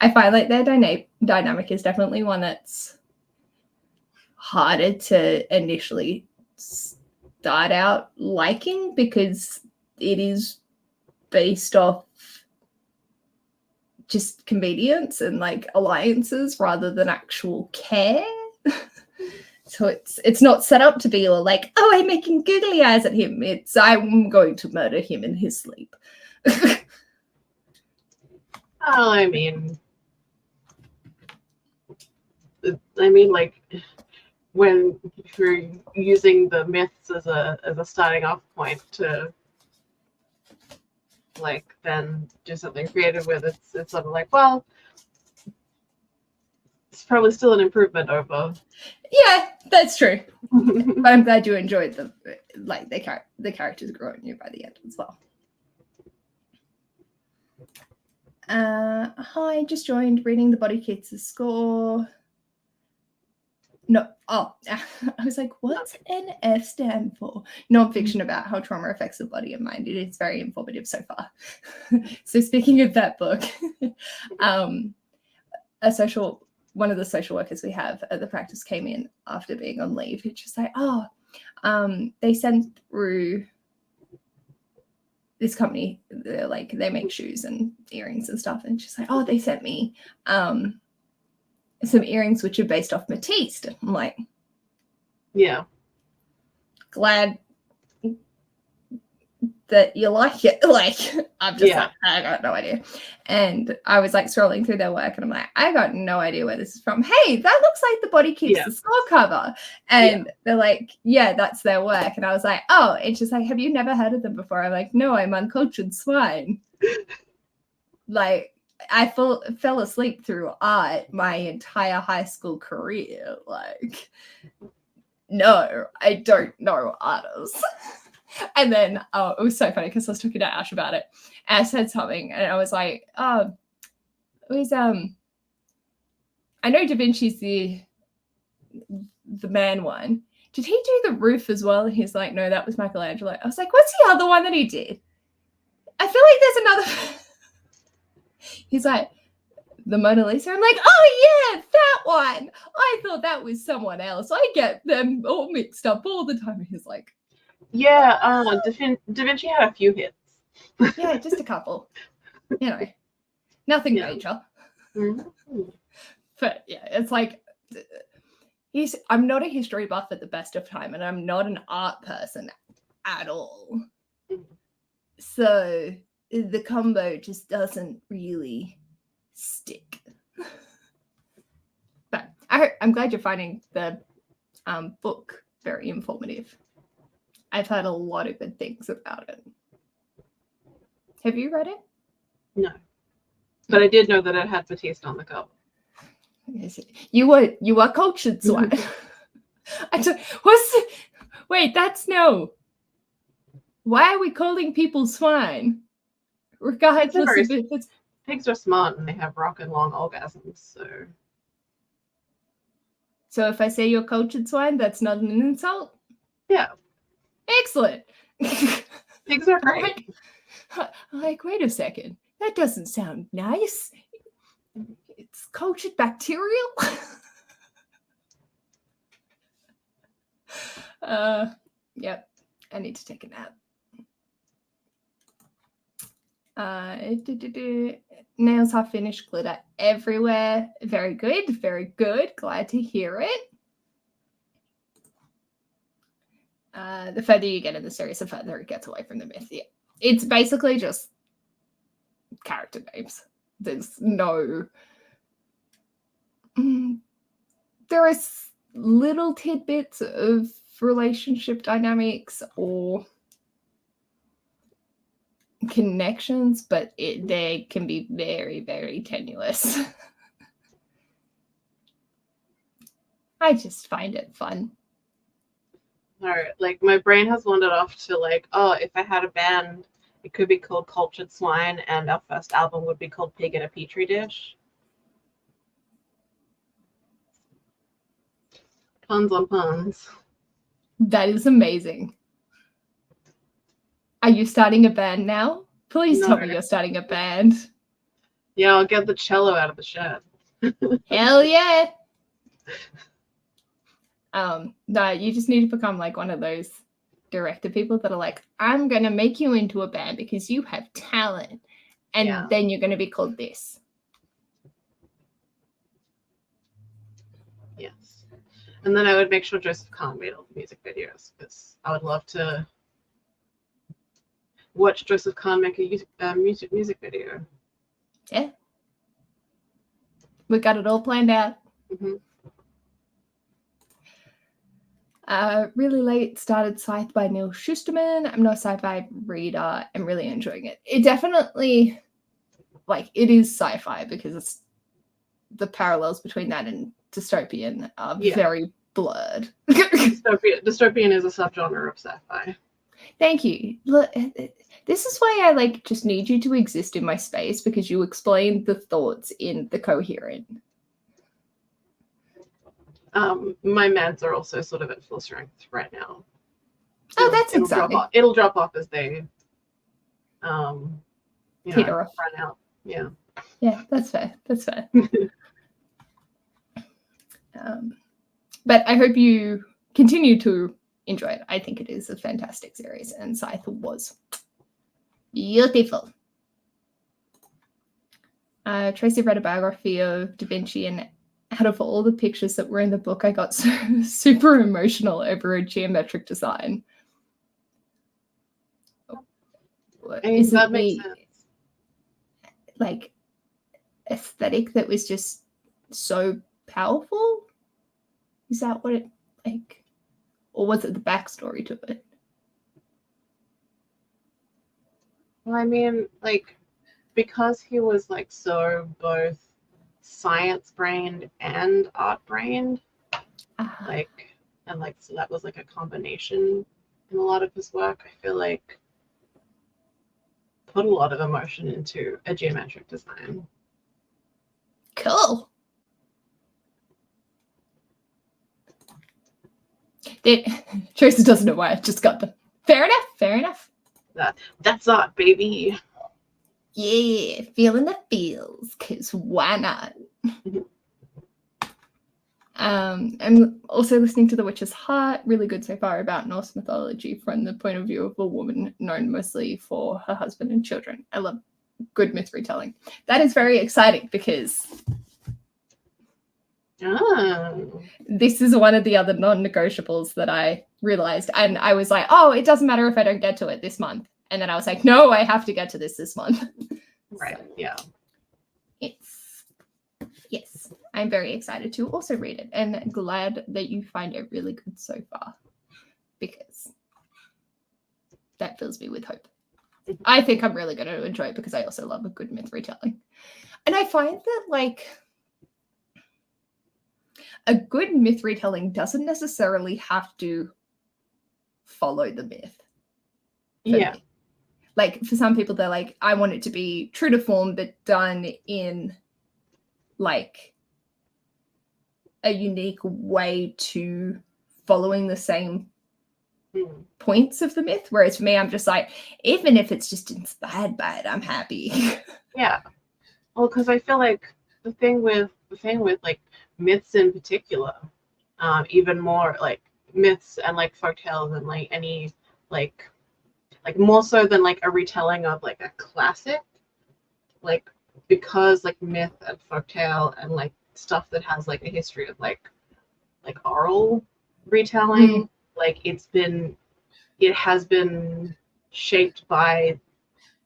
A: I find like their dynamic is definitely one that's harder to initially start out liking because it is based off just convenience and like alliances rather than actual care. So it's not set up to be all like, oh, I'm making googly eyes at him. It's I'm going to murder him in his sleep.
B: Oh, I mean, like when you're using the myths as a starting off point to like then do something creative with, it's sort of like, well, it's probably still an improvement over.
A: Yeah, that's true. But I'm glad you enjoyed the characters growing you by the end as well. Hi, just joined reading the Body Kids' score. No, I was like, what's NF stand for? Non-fiction about how trauma affects the body and mind. It is very informative so far. So speaking of that book, one of the social workers we have at the practice came in after being on leave. It's just like, they sent through this company, they make shoes and earrings and stuff. And she's like, they sent me some earrings which are based off Matisse. I'm like,
B: yeah,
A: glad that you like it. Like, I'm just like, I got no idea. And I was like scrolling through their work and I'm like, I got no idea where this is from. Hey, that looks like the Body Kids the score cover. And they're like, yeah, that's their work. And I was like, oh, and she's like, have you never heard of them before? I'm like, no, I'm uncultured swine. Like, I fell asleep through art my entire high school career. Like, no, I don't know artists. And then it was so funny because I was talking to Ash about it. Ash said something and I was like, it was I know Da Vinci's the man one. Did he do the roof as well? And he's like, no, that was Michelangelo. I was like, what's the other one that he did? I feel like there's another. He's like, the Mona Lisa. I'm like, oh yeah, that one. I thought that was someone else. I get them all mixed up all the time. And he's like,
B: yeah, Da Vinci had a few hits.
A: Yeah, just a couple. You know, nothing major.
B: Mm-hmm.
A: But yeah, it's like, I'm not a history buff at the best of time, and I'm not an art person at all. So the combo just doesn't really stick. But I'm glad you're finding the book very informative. I've heard a lot of good things about it. Have you read it?
B: No. But I did know that it had Batiste on the cover.
A: You were cultured swine. Wait, that's no. Why are we calling people swine? Regardless of if it's...
B: Pigs are smart and they have rock and long orgasms,
A: So if I say you're cultured swine, that's not an insult?
B: Yeah.
A: Excellent.
B: Pigs are great.
A: Like, wait a second. That doesn't sound nice. It's cultured bacterial. Yep. I need to take a nap. Nails half finished, glitter everywhere. Very good. Very good. Glad to hear it. The further you get in the series, the further it gets away from the myth. Yeah. It's basically just character names. There's no... there is little tidbits of relationship dynamics or connections, but they can be very, very tenuous. I just find it fun.
B: All right, like my brain has wandered off to like, if I had a band, it could be called Cultured Swine, and our first album would be called Pig in a Petri Dish. Puns on puns.
A: That is amazing. Are you starting a band now? Please tell me you're starting a band.
B: Yeah, I'll get the cello out of the shed.
A: Hell yeah. No, you just need to become like one of those director people that are like, I'm going to make you into a band because you have talent. And then you're going to be called this.
B: Yes. And then I would make sure Joseph Kahn made all the music videos because I would love to watch Joseph Kahn make a music video.
A: Yeah. We got it all planned out.
B: Mm-hmm.
A: Really late started Scythe by Neil Schusterman. I'm not a sci-fi reader. I'm really enjoying it. It definitely, like, it is sci-fi because it's the parallels between that and dystopian are very blurred.
B: Dystopian is a subgenre of sci-fi.
A: Thank you. Look, this is why I like just need you to exist in my space, because you explain the thoughts in the coherent.
B: My meds are also sort of at full strength right now.
A: That's exciting.
B: It'll drop off as they
A: Peter off.
B: run out. Yeah.
A: Yeah, that's fair. That's fair. But I hope you continue to enjoy it. I think it is a fantastic series, and Scythe was beautiful. Tracy read a biography of Da Vinci, and out of all the pictures that were in the book, I got super emotional over a geometric design.
B: That makes sense.
A: Like, aesthetic that was just so powerful? Is that what it, like, or was it the backstory to it?
B: Well, I mean, like, because he was like so both science-brained and art-brained, so that was like a combination in a lot of his work. I feel like put a lot of emotion into a geometric design.
A: Cool. Tracy doesn't know why I just got them. Fair enough. Fair enough.
B: That's art, baby.
A: Yeah, feeling the feels, because why not? I'm also listening to The Witch's Heart, really good so far, about Norse mythology from the point of view of a woman known mostly for her husband and children. I love good myth retelling. That is very exciting because this is one of the other non-negotiables that I realized. And I was like, oh, it doesn't matter if I don't get to it this month. And then I was like, no, I have to get to this month.
B: Right, so, yeah.
A: Yes, I'm very excited to also read it, and glad that you find it really good so far, because that fills me with hope. I think I'm really going to enjoy it because I also love a good myth retelling. And I find that, like, a good myth retelling doesn't necessarily have to follow the myth.
B: Yeah.
A: Me. Like, for some people, they're like, I want it to be true to form, but done in, like, a unique way to following the same points of the myth. Whereas for me, I'm just like, even if it's just inspired by it, I'm happy.
B: Yeah. Well, because I feel like the thing with like myths in particular, even more like myths and like folktales and like any like more so than like a retelling of like a classic, like, because like myth and folktale and like stuff that has like a history of like oral retelling, like it has been shaped by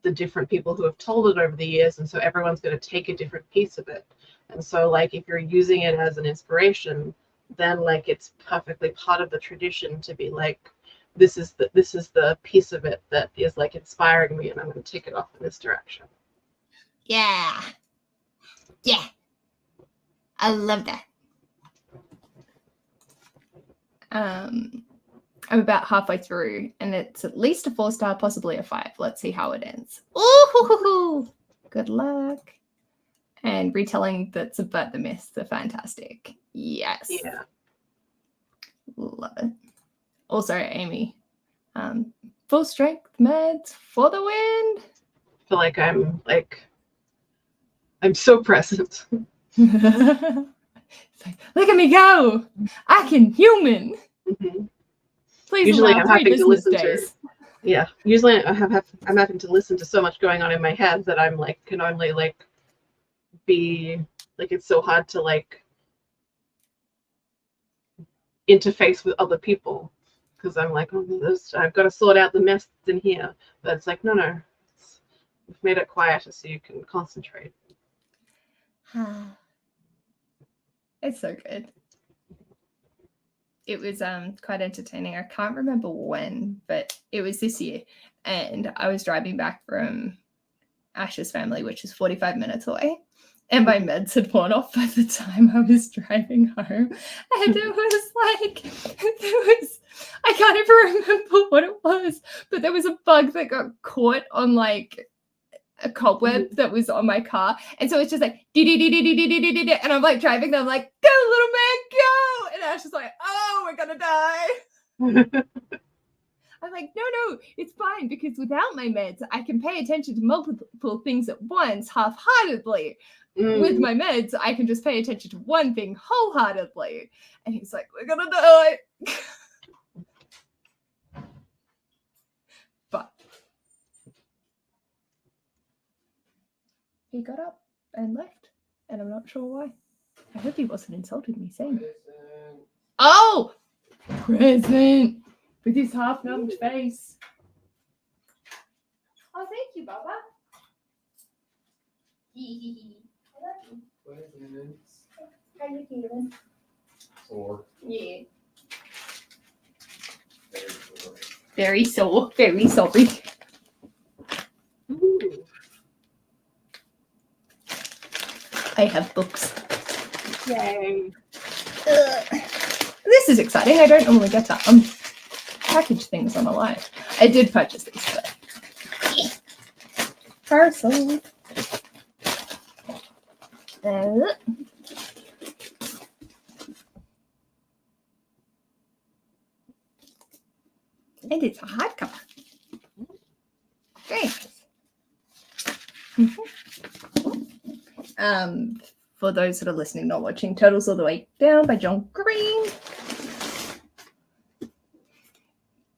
B: the different people who have told it over the years, and so everyone's going to take a different piece of it. And so like if you're using it as an inspiration, then like it's perfectly part of the tradition to be like, this is the piece of it that is like inspiring me, and I'm going to take it off in this direction.
A: Yeah. I love that. I'm about halfway through, and it's at least a 4-star, possibly a 5. Let's see how it ends. Ooh, good luck. And retelling that's about the myths are fantastic. Yes.
B: Yeah.
A: Love it. Also, Amy, full strength meds for the win.
B: I feel like I'm so present.
A: Look at me go! I can human. Please
B: usually
A: allow
B: I'm
A: 3
B: having to listen
A: days.
B: Usually I'm having to listen to so much going on in my head that I'm like can only like be like, it's so hard to like interface with other people because I'm like, I've got to sort out the mess that's in here. But it's like, no, we've made it quieter so you can concentrate.
A: It's so good. it was quite entertaining. I can't remember when, but it was this year. And I was driving back from Ash's family, which is 45 minutes away. And my meds had worn off by the time I was driving home. And it was like, I can't even remember what it was, but there was a bug that got caught on like a cobweb that was on my car. And so it's just like, and I'm like driving, and I'm like, go, little man, go. And Ash is like, oh, we're going to die. I'm like, no, it's fine, because without my meds, I can pay attention to multiple things at once, half-heartedly. With my meds, I can just pay attention to one thing wholeheartedly. And he's like, we're gonna die. But he got up and left, and I'm not sure why. I hope he wasn't insulting me saying it. Oh, present. With his half-numbed face. Oh, thank you, Baba. I love you. How you feeling?
C: Sore.
A: Yeah. Very sore. Very sorry.
B: Ooh.
A: I have books.
B: Yay.
A: This is exciting. I don't normally get to package things on a live. I did purchase these, but parcel. And it's a hardcover. Very nice. For those that are listening, not watching, Turtles All the Way Down by John Green.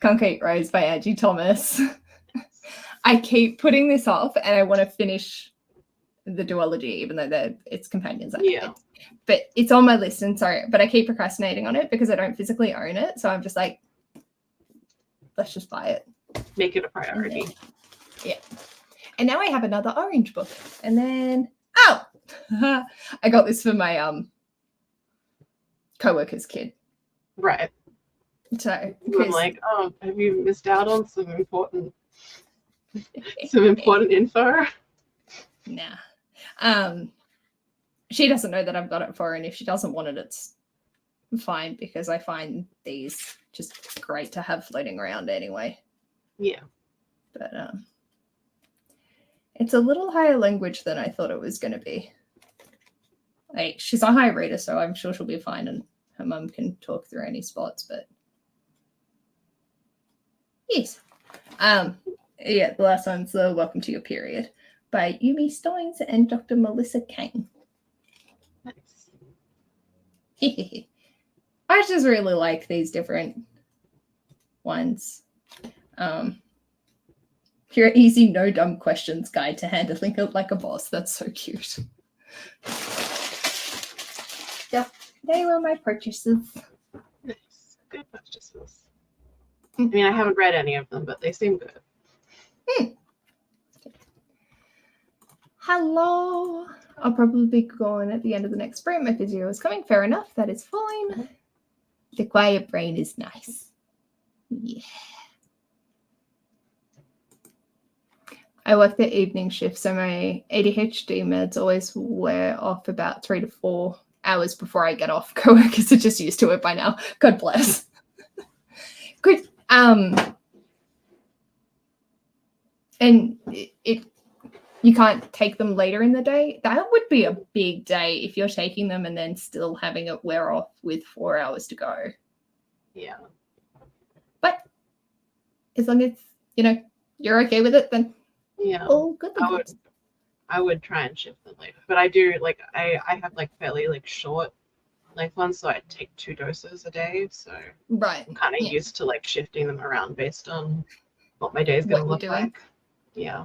A: Concrete Rose by Angie Thomas. I keep putting this off, and I want to finish the duology, even though it's companions.
B: Yeah.
A: But it's on my list, and sorry, but I keep procrastinating on it because I don't physically own it. So I'm just like, let's just buy it.
B: Make it a priority.
A: Yeah. And now I have another orange book. And then, I got this for my co-worker's kid.
B: Right.
A: So
B: I'm like, oh, have you missed out on some important info?
A: Nah. She doesn't know that I've got it for her, and if she doesn't want it, it's fine, because I find these just great to have floating around anyway.
B: Yeah.
A: But it's a little higher language than I thought it was going to be. Like, she's a high reader, so I'm sure she'll be fine, and her mum can talk through any spots, but yes. Yeah, the last one's the Welcome to Your Period by Yumi Stones and Dr. Melissa Kane.
B: Nice.
A: I just really like these different ones. Your easy, no dumb questions guide to handling it like a boss. That's so cute. So they were my purchases.
B: Nice. Good purchases. I mean, I haven't read any of them, but they seem good.
A: Hello. I'll probably be gone at the end of the next sprint. My physio is coming. Fair enough. That is fine. The quiet brain is nice. Yeah. I work the evening shift, so my ADHD meds always wear off about 3 to 4 hours before I get off. Co-workers are just used to it by now. God bless. Good. And you can't take them later in the day. That would be a big day if you're taking them and then still having it wear off with 4 hours to go.
B: Yeah.
A: But as long as, you're okay with it, then all good.
B: I would try and shift them later. But I do, I have, fairly, short ones, so I take 2 doses a day. So
A: right.
B: I'm kind of used to, shifting them around based on what my day is going to look like. Yeah.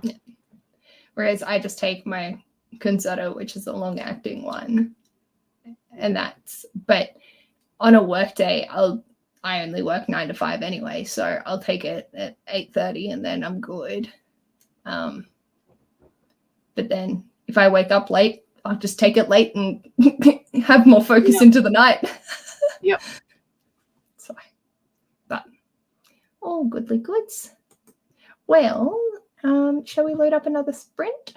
A: Whereas I just take my Concerto, which is a long-acting one, and but on a work day, I only work 9 to 5 anyway, so I'll take it at 8:30 and then I'm good. But then if I wake up late, I'll just take it late and have more focus into the night.
B: Yep.
A: Oh, goodly goods. Well, shall we load up another sprint?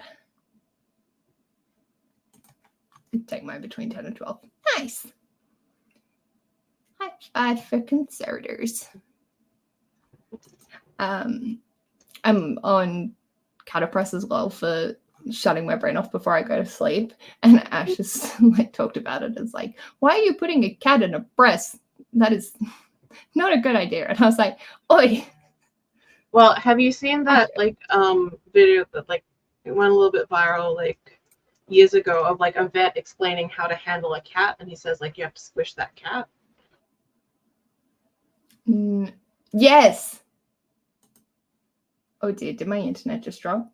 A: It'd take mine between 10 and 12. Nice. High five for conservators. I'm on catapress as well for shutting my brain off before I go to sleep. And Ash has like talked about it as like, why are you putting a cat in a press? That is not a good idea. And I was like, oi.
B: Well, have you seen that like video that like it went a little bit viral like years ago of like a vet explaining how to handle a cat, and he says like you have to squish that cat?
A: Yes. Oh dear, did my internet just drop?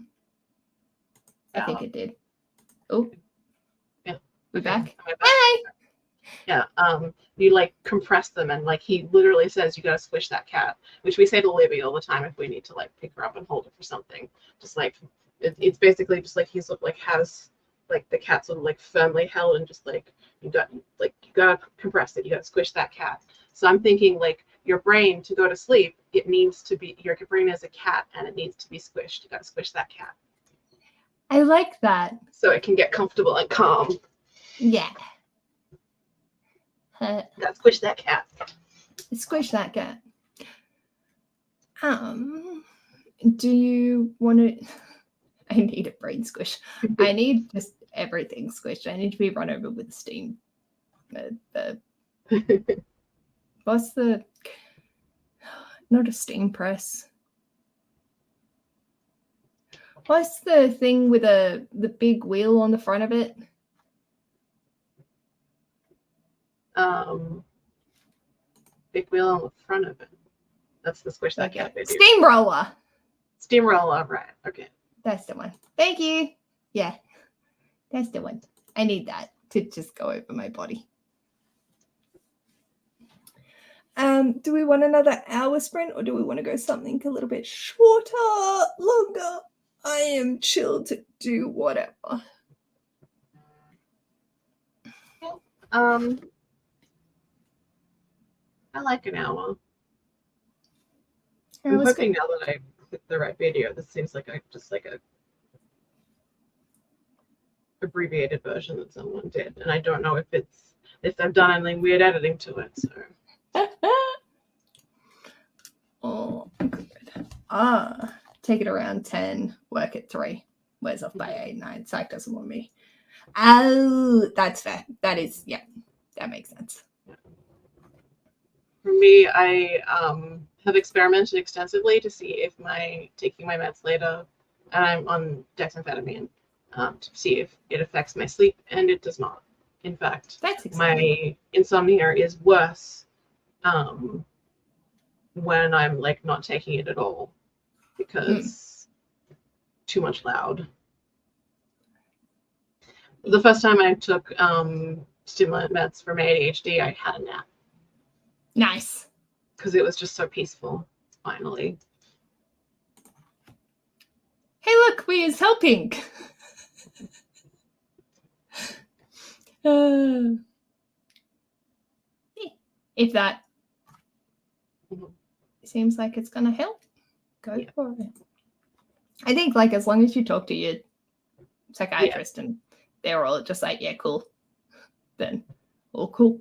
A: I think it did. Oh.
B: Yeah.
A: We're back.
B: Hi. Yeah. You like compress them, and like he literally says you gotta squish that cat, which we say to Libby all the time if we need to like pick her up and hold her for something. Just like it's basically just like he's like has like the cat sort of like firmly held, and just like you gotta compress it, you gotta squish that cat. So I'm thinking like your brain to go to sleep, it needs to be, your brain is a cat and it needs to be squished. You gotta squish that cat.
A: I like that.
B: So it can get comfortable and calm.
A: Yeah.
B: Gotta squish that cat.
A: Squish that cat. Do you want to? I need a brain squish. I need just everything squished. I need to be run over with steam. What's the? Not a steam press. What's the thing with the big wheel on the front of it?
B: Big wheel on the front of it. That's the squish that cat video.
A: Steamroller.
B: Steamroller, right? Okay.
A: That's the one. Thank you. Yeah, that's the one. I need that to just go over my body. Do we want another hour sprint, or do we want to go something a little bit shorter, longer? I am chill to do whatever.
B: I like an hour. I'm hoping now that I clicked the right video. This seems like just like a abbreviated version that someone did, and I don't know if I've done anything weird editing to it. So.
A: Oh, good. Take it around 10, work at 3. Where's off by 8, 9. Psych doesn't want me. Oh, that's fair. That is, yeah, that makes sense.
B: For me, I have experimented extensively to see if taking my meds later, and I'm on dexamphetamine, to see if it affects my sleep, and it does not. In fact, my insomnia is worse when I'm like not taking it at all, because too much loud. The first time I took stimulant meds for my ADHD, I had a nap.
A: Nice.
B: Because it was just so peaceful, finally.
A: Hey, look, we is helping. If that seems like it's going to help, go for it. I think, like, as long as you talk to your psychiatrist and they're all just like, yeah, cool, then all cool.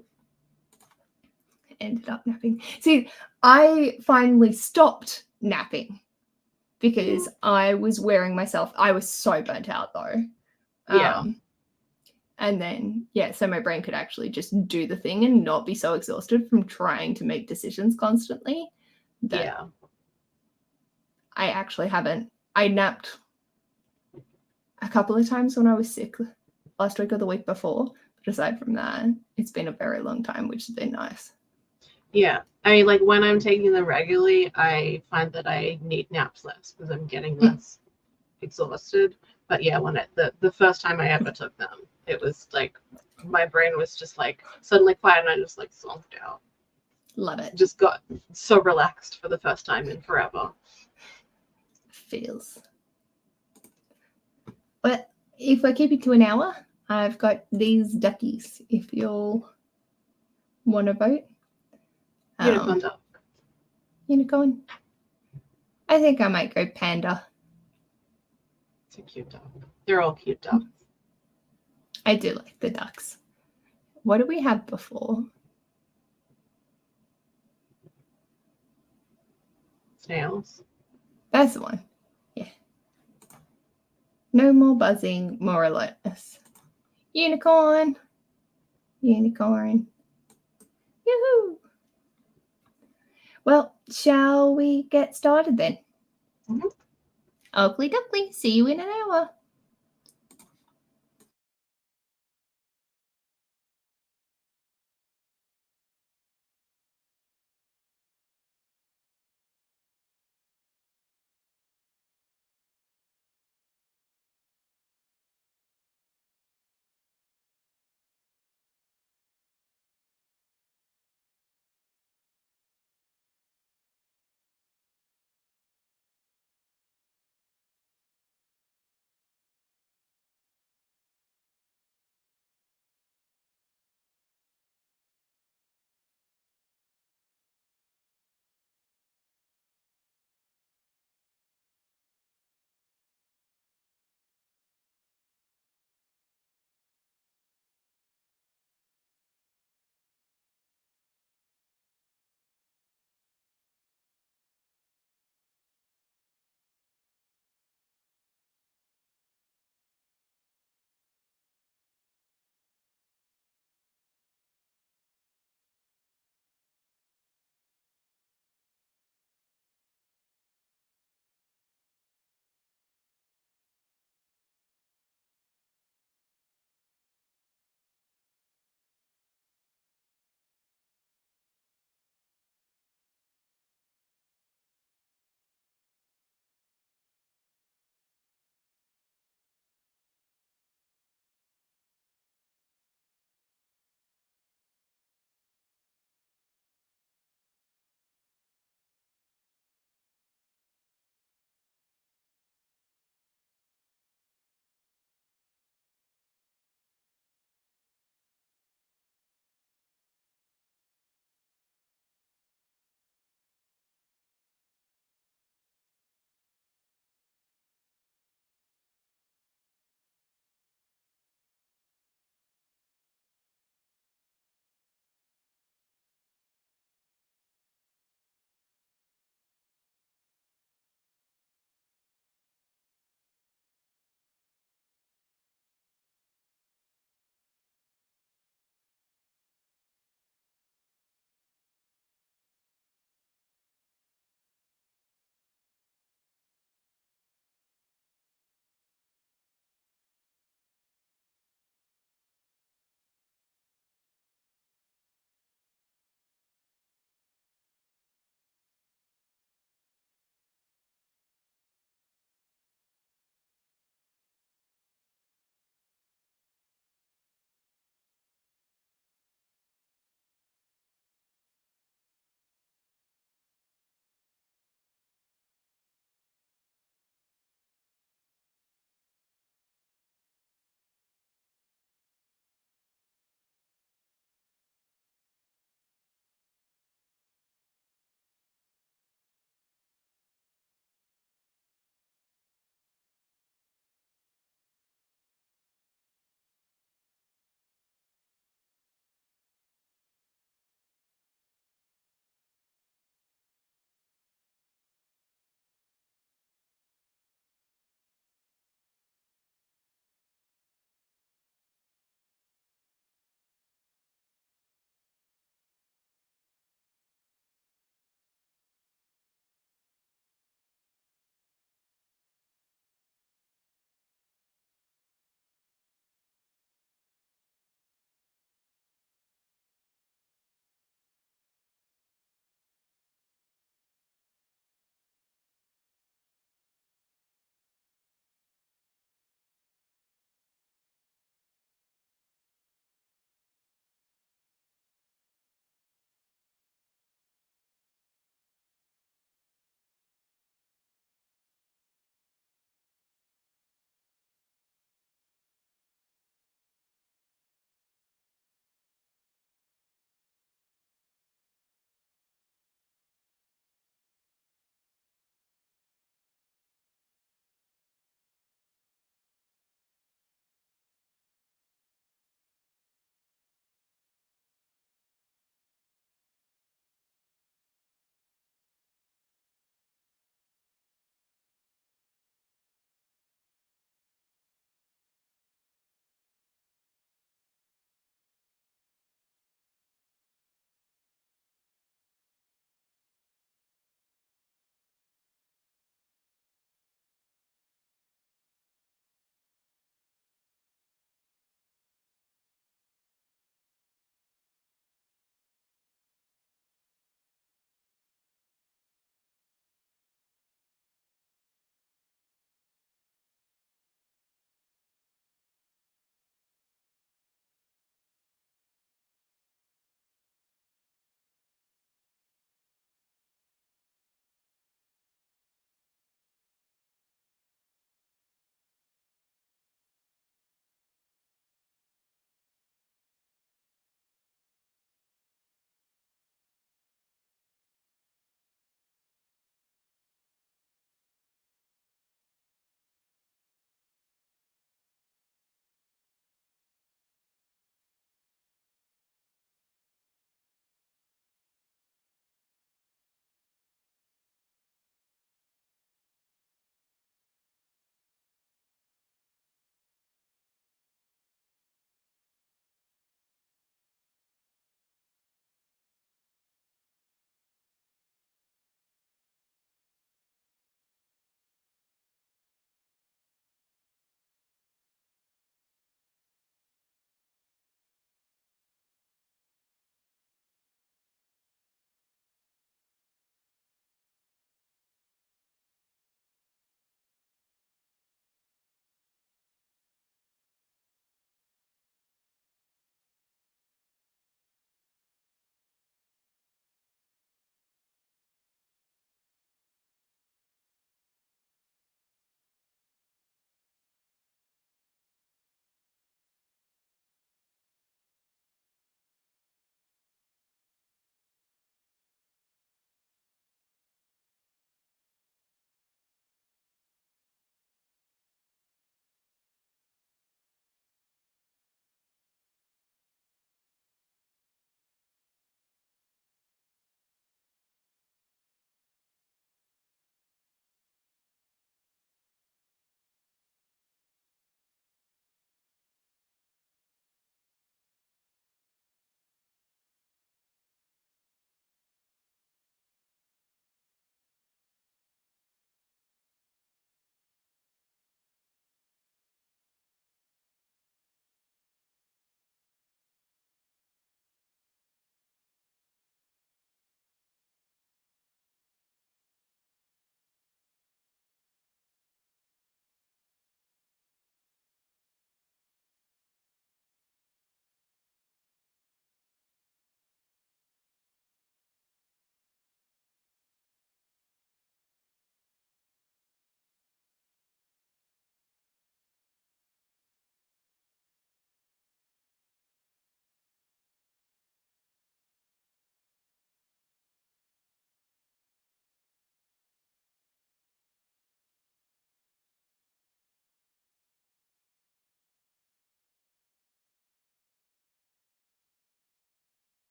A: Ended up napping. See, I finally stopped napping because I was wearing myself. I was so burnt out, though. And then, so my brain could actually just do the thing and not be so exhausted from trying to make decisions constantly. I actually haven't. I napped a couple of times when I was sick last week or the week before. But aside from that, it's been a very long time, which has been nice.
B: Yeah. I mean, like when I'm taking them regularly, I find that I need naps less because I'm getting less exhausted. But yeah, when the first time I ever took them, it was like my brain was just like suddenly quiet and I just like zonked out.
A: Love it.
B: Just got so relaxed for the first time in forever.
A: Feels. Well, if we're keeping to an hour, I've got these duckies if you'll want to vote.
B: Unicorn duck.
A: Unicorn. I think I might go panda.
B: It's a cute dog. They're all cute dogs.
A: I do like the ducks. What did we have before?
B: Snails.
A: That's the one. Yeah. No more buzzing, more alertness. Unicorn. Unicorn. Yoo-hoo. Well, shall we get started then?
B: Mm-hmm.
A: Oakley Duckley, see you in an hour.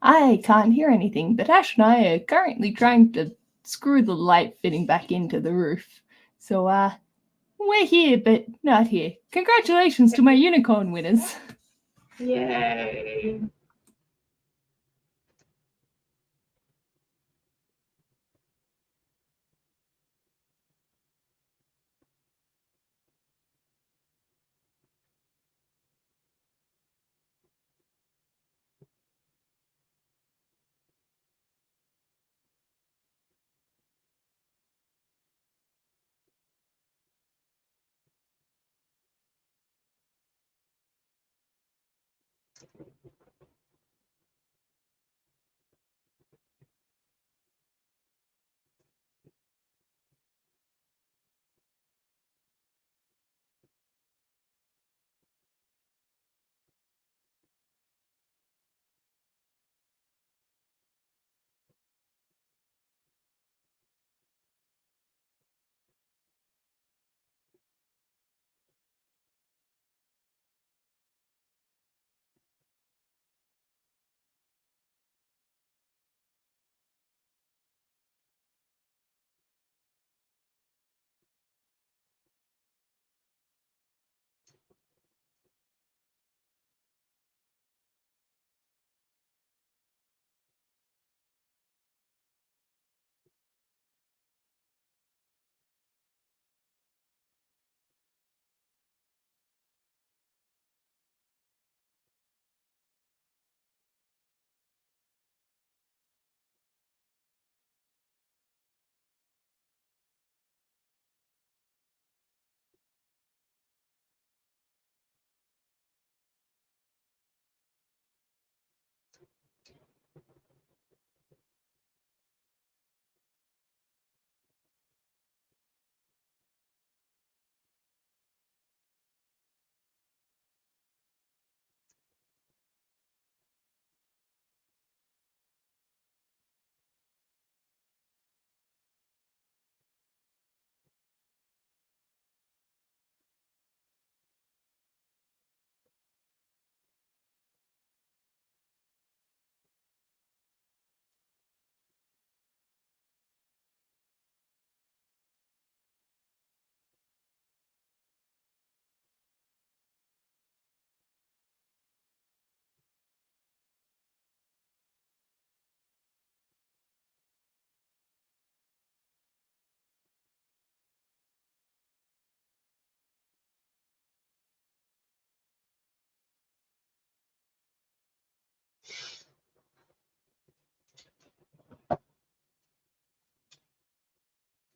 A: I can't hear anything, but Ash and I are currently trying to screw the light fitting back into the roof. So, we're here, but not here. Congratulations to my unicorn winners.
B: Yay.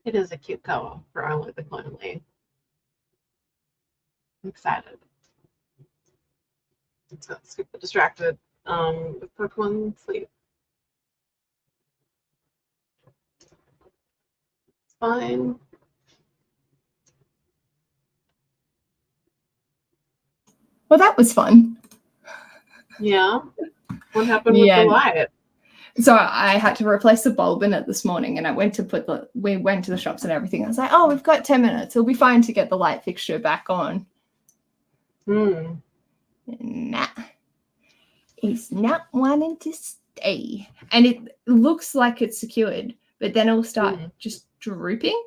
B: It is a cute cover for Only the Lonely. I'm excited. It's got super distracted with Pokemon sleep. It's fine.
A: Well, that was fun.
B: Yeah. What happened with the light?
A: So I had to replace the bulb in it this morning, and we went to the shops and everything. I was like, oh, we've got 10 minutes. It'll be fine to get the light fixture back on. Nah. It's not wanting to stay. And it looks like it's secured, but then it'll start just drooping.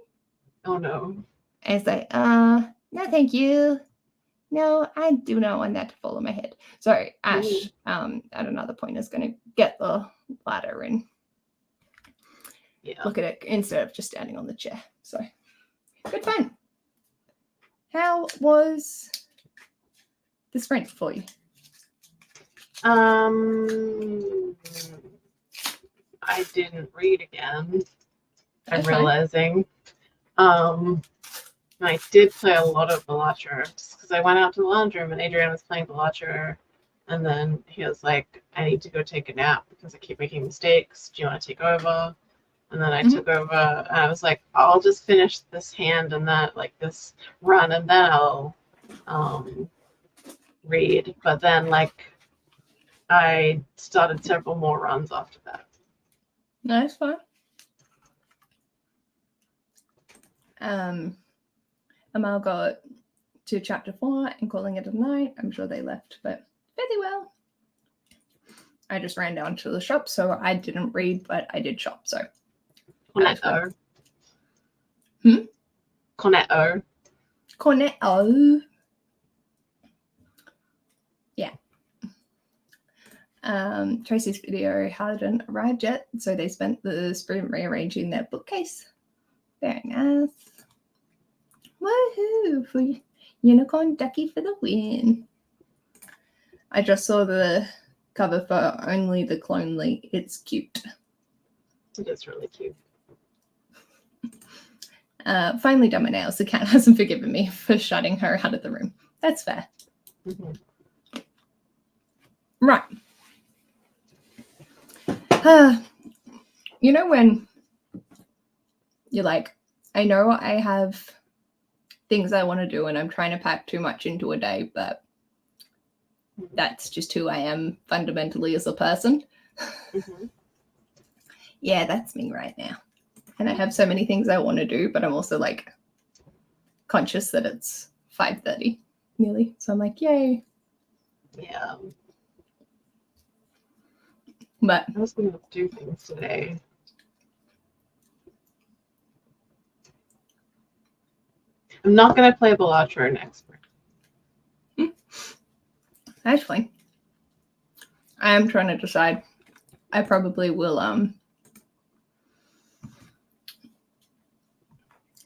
B: Oh, no.
A: And it's like, no, thank you. No, I do not want that to fall on my head. So Ash, at another point, is going to get the ladder and look at it instead of just standing on the chair. So good fun. How was the sprint for you?
B: I didn't read again. I'm realizing. I did play a lot of Balatro just because I went out to the lounge room and Adrian was playing Balatro, and then he was like, I need to go take a nap because I keep making mistakes. Do you want to take over? And then I took over, and I was like, I'll just finish this hand and that, like this run, and then I'll read. But then, like, I started several more runs after that.
A: Nice fun. Amal got to chapter 4 and calling it a night. I'm sure they left, but fairly well. I just ran down to the shop, so I didn't read, but I did shop. So
B: Cornetto.
A: Hmm?
B: Cornetto.
A: Cornetto. Yeah. Tracy's video hadn't arrived yet, so they spent the sprint rearranging their bookcase. Very nice. Woohoo! For Unicorn Ducky for the win. I just saw the cover for Only the Clonely. It's cute.
B: It is really cute.
A: Finally done my nails. The cat hasn't forgiven me for shutting her out of the room. That's fair.
B: Mm-hmm.
A: Right. You know when you're like, I know I have things I want to do and I'm trying to pack too much into a day, but that's just who I am fundamentally as a person.
B: Mm-hmm.
A: Yeah, that's me right now. And I have so many things I want to do, but I'm also like conscious that it's 5:30 nearly. So I'm like, yay.
B: Yeah.
A: But
B: I was going to do things today. I'm not going to play Bellatra next spring.
A: that's fine. I am trying to decide. I probably will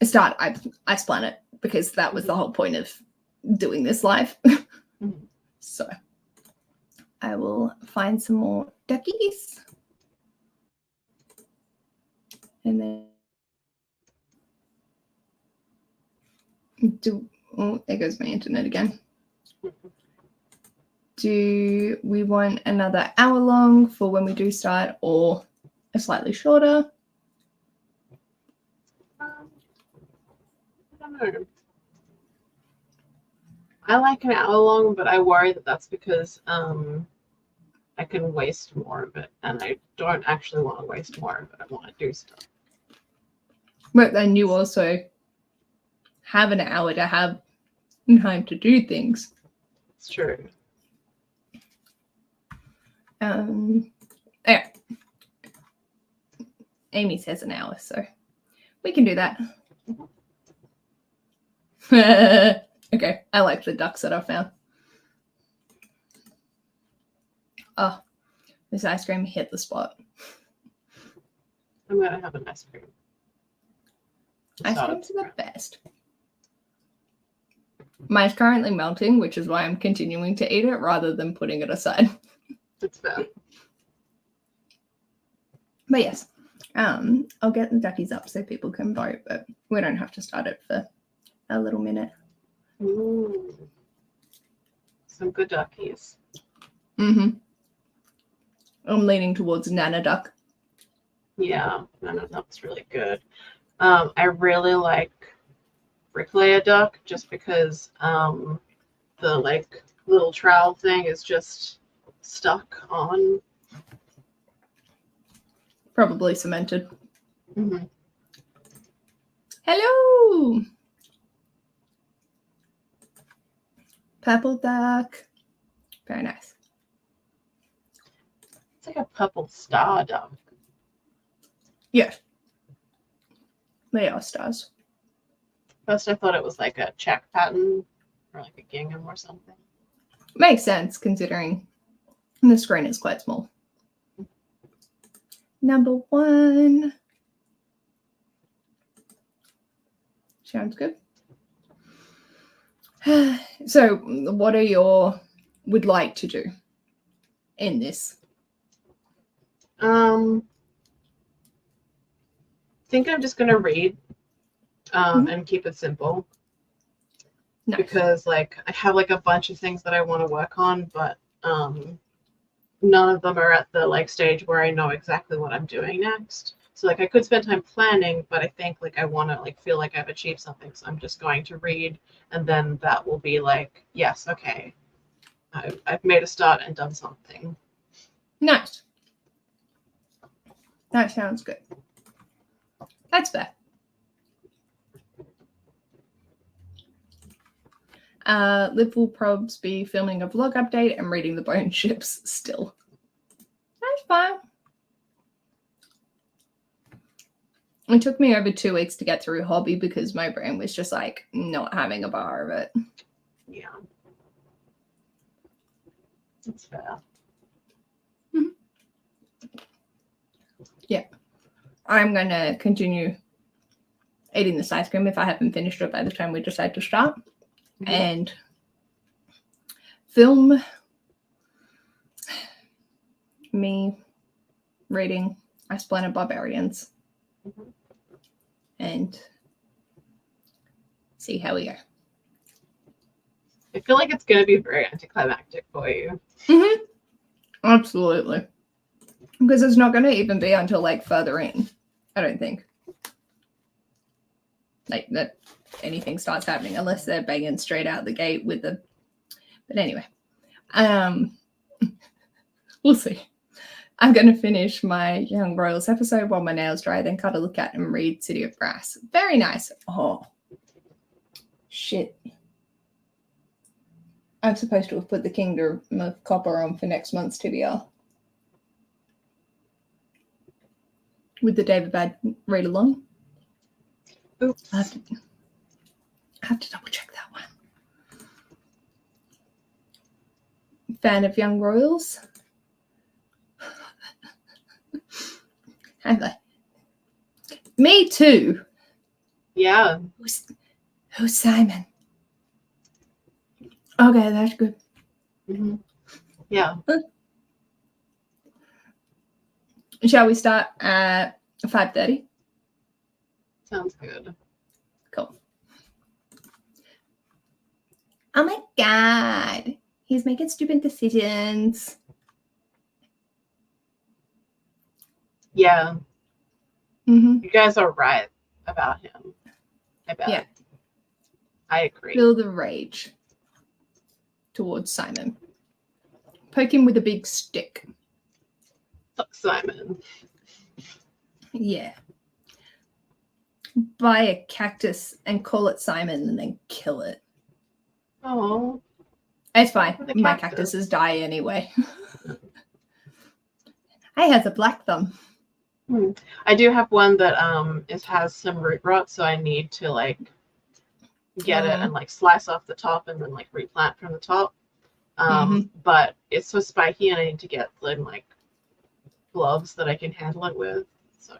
A: start Ice Planet because that was the whole point of doing this live.
B: Mm-hmm.
A: So I will find some more duckies. And then there goes my internet again. Do we want another hour long for when we do start or a slightly shorter?
B: I don't know. I like an hour long, but I worry that that's because I can waste more of it, and I don't actually want to waste more of it. I want to do stuff.
A: But then you also have an hour to have time to do things.
B: It's true.
A: Yeah. Amy says an hour, so we can do that. Okay, I like the ducks that I found. Oh, this ice cream hit the spot.
B: I'm gonna have an ice cream.
A: Ice creams are the best. Mine's currently melting, which is why I'm continuing to eat it rather than putting it aside.
B: It's fair.
A: But yes, I'll get the duckies up so people can vote, but we don't have to start it for a little minute.
B: Ooh. Some good duckies.
A: Mm-hmm. I'm leaning towards Nana Duck.
B: Yeah, Nana Duck's really good. I really like Bricklayer Duck just because the like little trowel thing is just stuck on.
A: Probably cemented.
B: Mm-hmm.
A: Hello! Purple duck. Very nice.
B: It's like a purple star duck.
A: Yes. They are stars.
B: First I thought it was like a check pattern or like a gingham or something.
A: Makes sense considering the screen is quite small. Number 1. Sounds good. So, what are your would like to do in this?
B: I think I'm just gonna read and keep it simple.
A: Nice.
B: Because like I have like a bunch of things that I want to work on, but none of them are at the like stage where I know exactly what I'm doing next. So like I could spend time planning, but I think like I want to like feel like I've achieved something. So I'm just going to read, and then that will be like, yes, okay, I've made a start and done something.
A: Nice. That sounds good. That's fair. Liv will probs be filming a vlog update and reading the bone ships still. fine. It took me over 2 weeks to get through Hobby because my brain was just like not having a bar of it.
B: Yeah. That's fair.
A: Yeah. I'm going to continue eating this ice cream if I haven't finished it by the time we decide to start. And film me reading Ice Planet Barbarians. And see how we go.
B: I feel like it's going to be very anticlimactic for you.
A: Absolutely. Because it's not going to even be until like further in, I don't think. Like that anything starts happening unless they're banging straight out the gate with the. But anyway, we'll see. I'm going to finish my Young Royals episode while my nails dry, then cut a look at and read City of Brass. Very nice. Oh, shit. I'm supposed to have put the Kingdom of Copper on for next month's TBR. With the David Bad read along.
B: Oops.
A: I have to double check that one. Fan of Young Royals? Me too.
B: Yeah.
A: Who's Simon? Okay, that's good.
B: Yeah.
A: Shall we start at 5:30?
B: Sounds good.
A: Cool. Oh my god. He's making stupid decisions.
B: Yeah. You guys are right about him. I bet.
A: Yeah.
B: I agree.
A: Feel the rage towards Simon. Poke him with a big stick.
B: Fuck Simon.
A: Yeah. Buy a cactus and call it Simon and then kill it.
B: Oh.
A: It's fine.
B: The
A: My
B: cactus.
A: cactuses die anyway. I has a black thumb.
B: I do have one that has some root rot, so I need to like get it and like slice off the top and then like replant from the top. But it's so spiky and I need to get like gloves that I can handle it with. So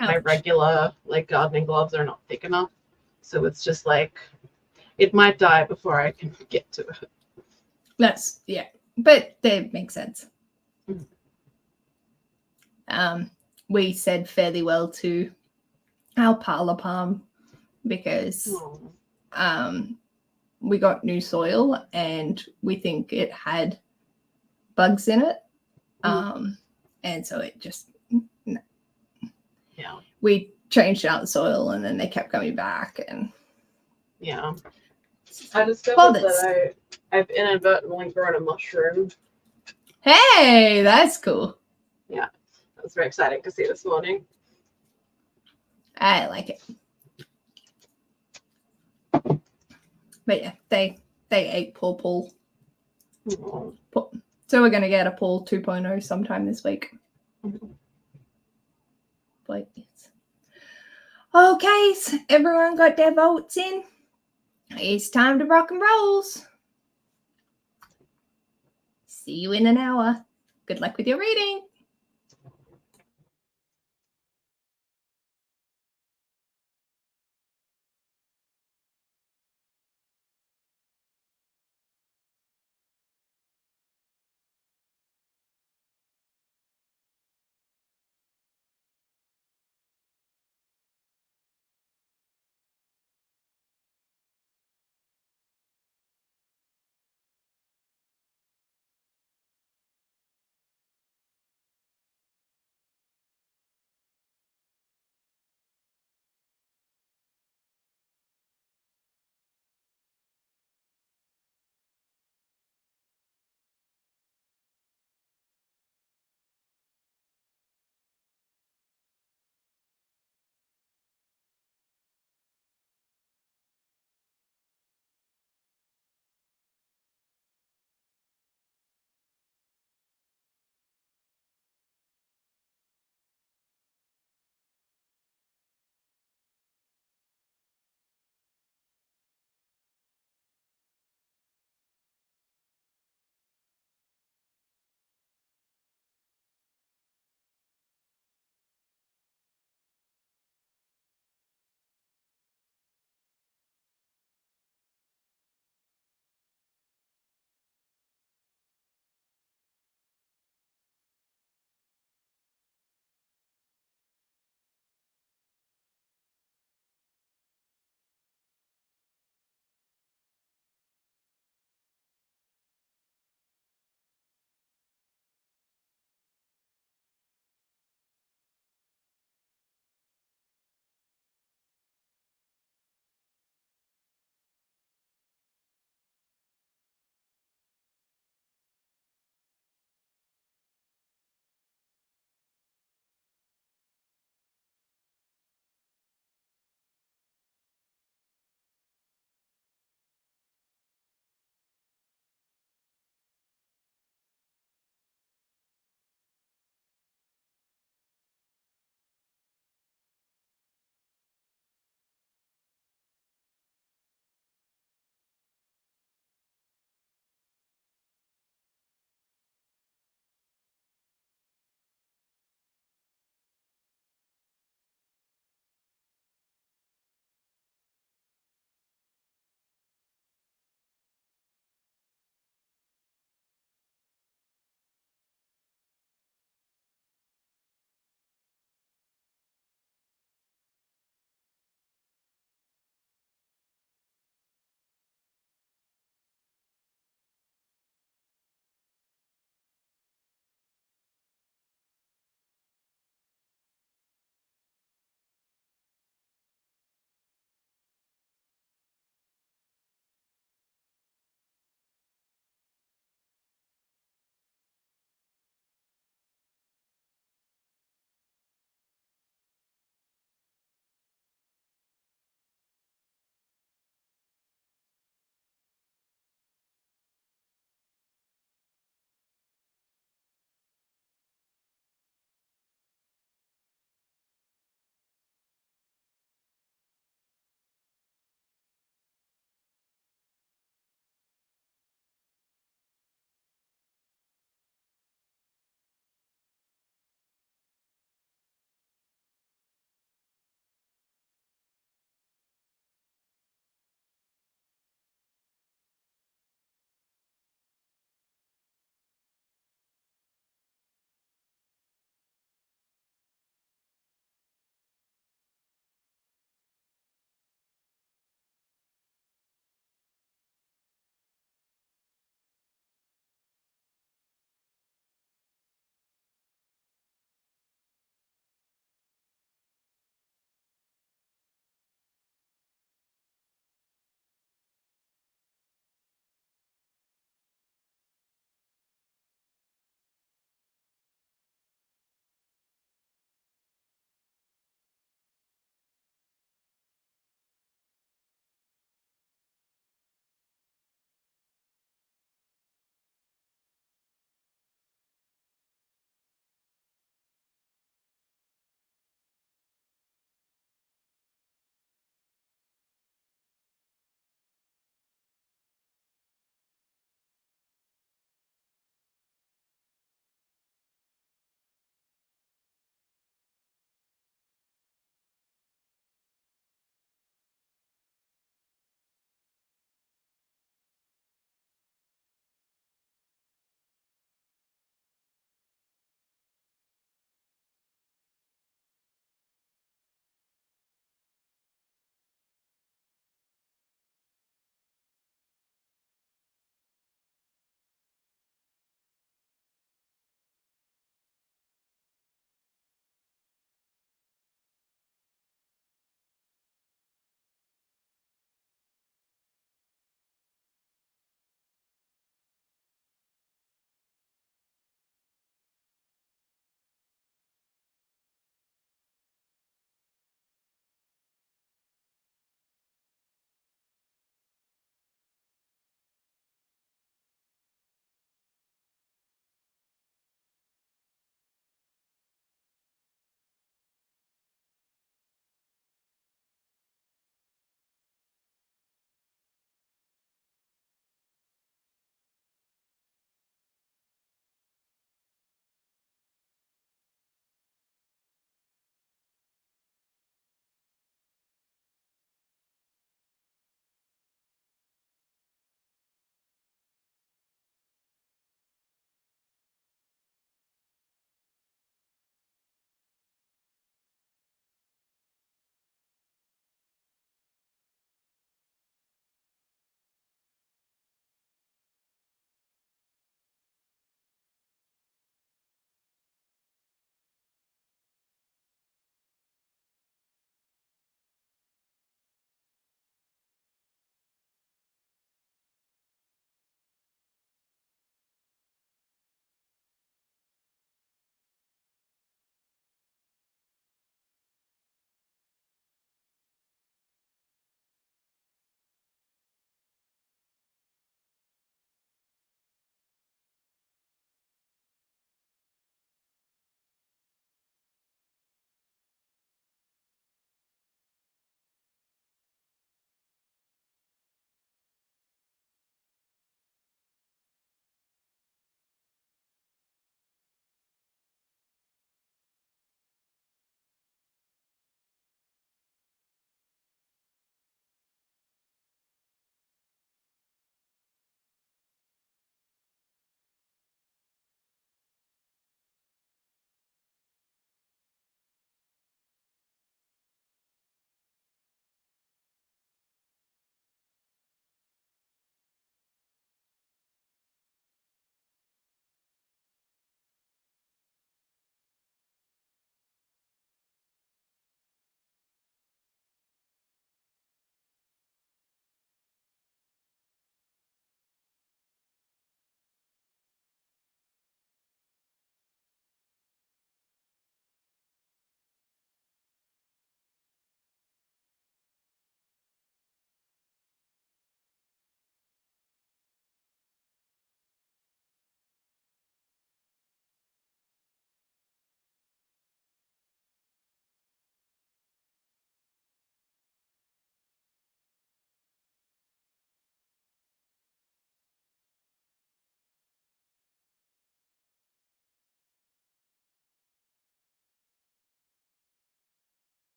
B: my regular like gardening gloves are not thick enough. So it's just like it might die before I can get to it.
A: That's but they make sense. We said fairly well to our parlor palm because we got new soil and we think it had bugs in it. And so it just we changed out the soil and then they kept coming back and
B: I discovered that I've inadvertently grown a mushroom.
A: Hey, that's cool.
B: Yeah, that was very exciting to see this morning.
A: I like it. But yeah, they ate poor Paul. So we're going to get a Paul 2.0 sometime this week. But yes. Okay, so everyone got their votes in. It's time to rock and rolls. See you in an hour. Good luck with your reading.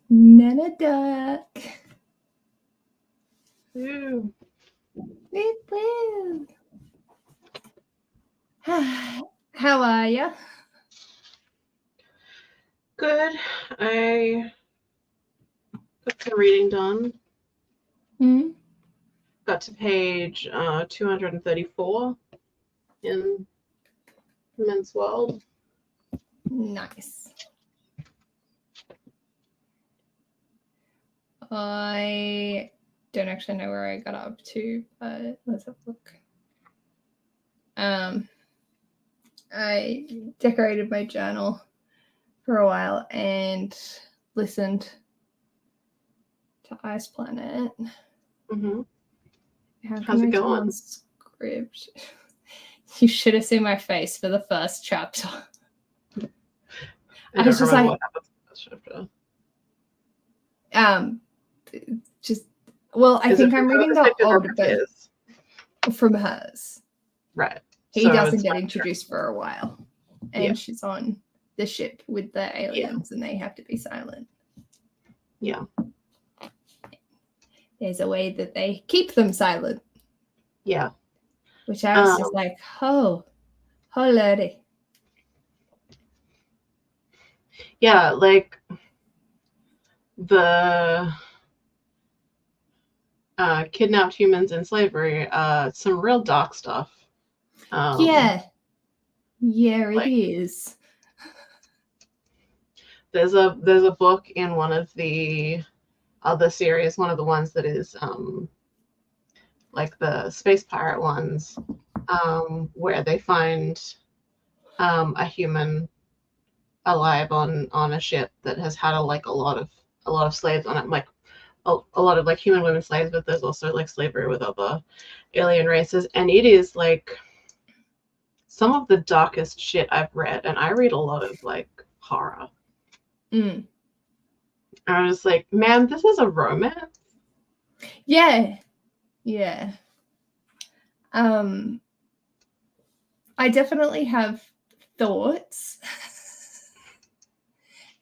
A: Nana duck.
B: Woo.
A: Woo, woo. How are ya?
B: Good. I got some reading done.
A: Hmm?
B: Got to page 234 in Men's World.
A: Nice. I don't actually know where I got up to, but let's have a look. I decorated my journal for a while and listened to Ice Planet.
B: Mm-hmm.
A: How
B: How's
A: can
B: it
A: I tell
B: going?
A: on script? You should have seen my face for the first chapter.
B: I
A: was
B: don't
A: just
B: remember
A: like,
B: what happened in the chapter.
A: just well, I
B: Is it
A: think
B: from
A: I'm
B: her
A: reading the
B: perspective or
A: older
B: from
A: version
B: his?
A: from hers.
B: Right.
A: He
B: So
A: doesn't
B: it's
A: get
B: like
A: introduced for a while, and
B: Yeah.
A: she's on the ship with the aliens, and they have to be silent.
B: Yeah.
A: There's a way that they keep them silent,
B: Yeah.
A: which I was just like, oh lordy.
B: Yeah, like the kidnapped humans in slavery, some real dark stuff.
A: Yeah, it
B: like,
A: is.
B: There's a book in one of the other series, one of the ones that is like the space pirate ones, where they find a human alive on a ship that has had a lot of slaves on it, like a lot of like human women slaves, but there's also like slavery with other alien races, and it is like some of the darkest shit I've read, and I read a lot of like horror.
A: Mm.
B: And I was like, man, this is a romance.
A: Yeah. I definitely have thoughts.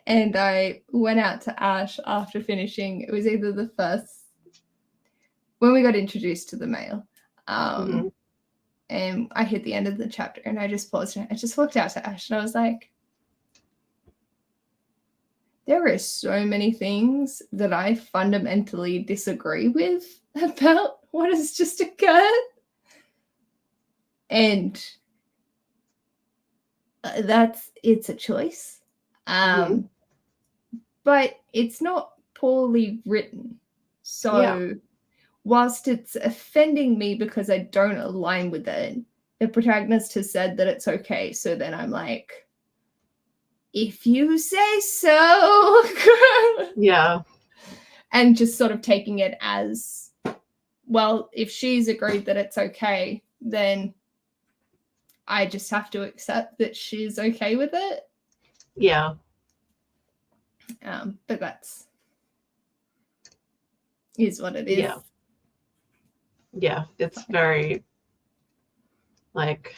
A: And I went out to Ash after finishing. It was either the first when we got introduced to the male. And I hit the end of the chapter and I just paused and I just looked out to Ash and I was like, there are so many things that I fundamentally disagree with about what has just occurred. And it's a choice. But it's not poorly written. So whilst it's offending me because I don't align with it, the protagonist has said that it's okay. So then I'm like, if you say so.
B: Yeah.
A: And just sort of taking it as, well, if she's agreed that it's okay, then I just have to accept that she's okay with it.
B: Yeah.
A: But that's is what it is.
B: Yeah. It's very like,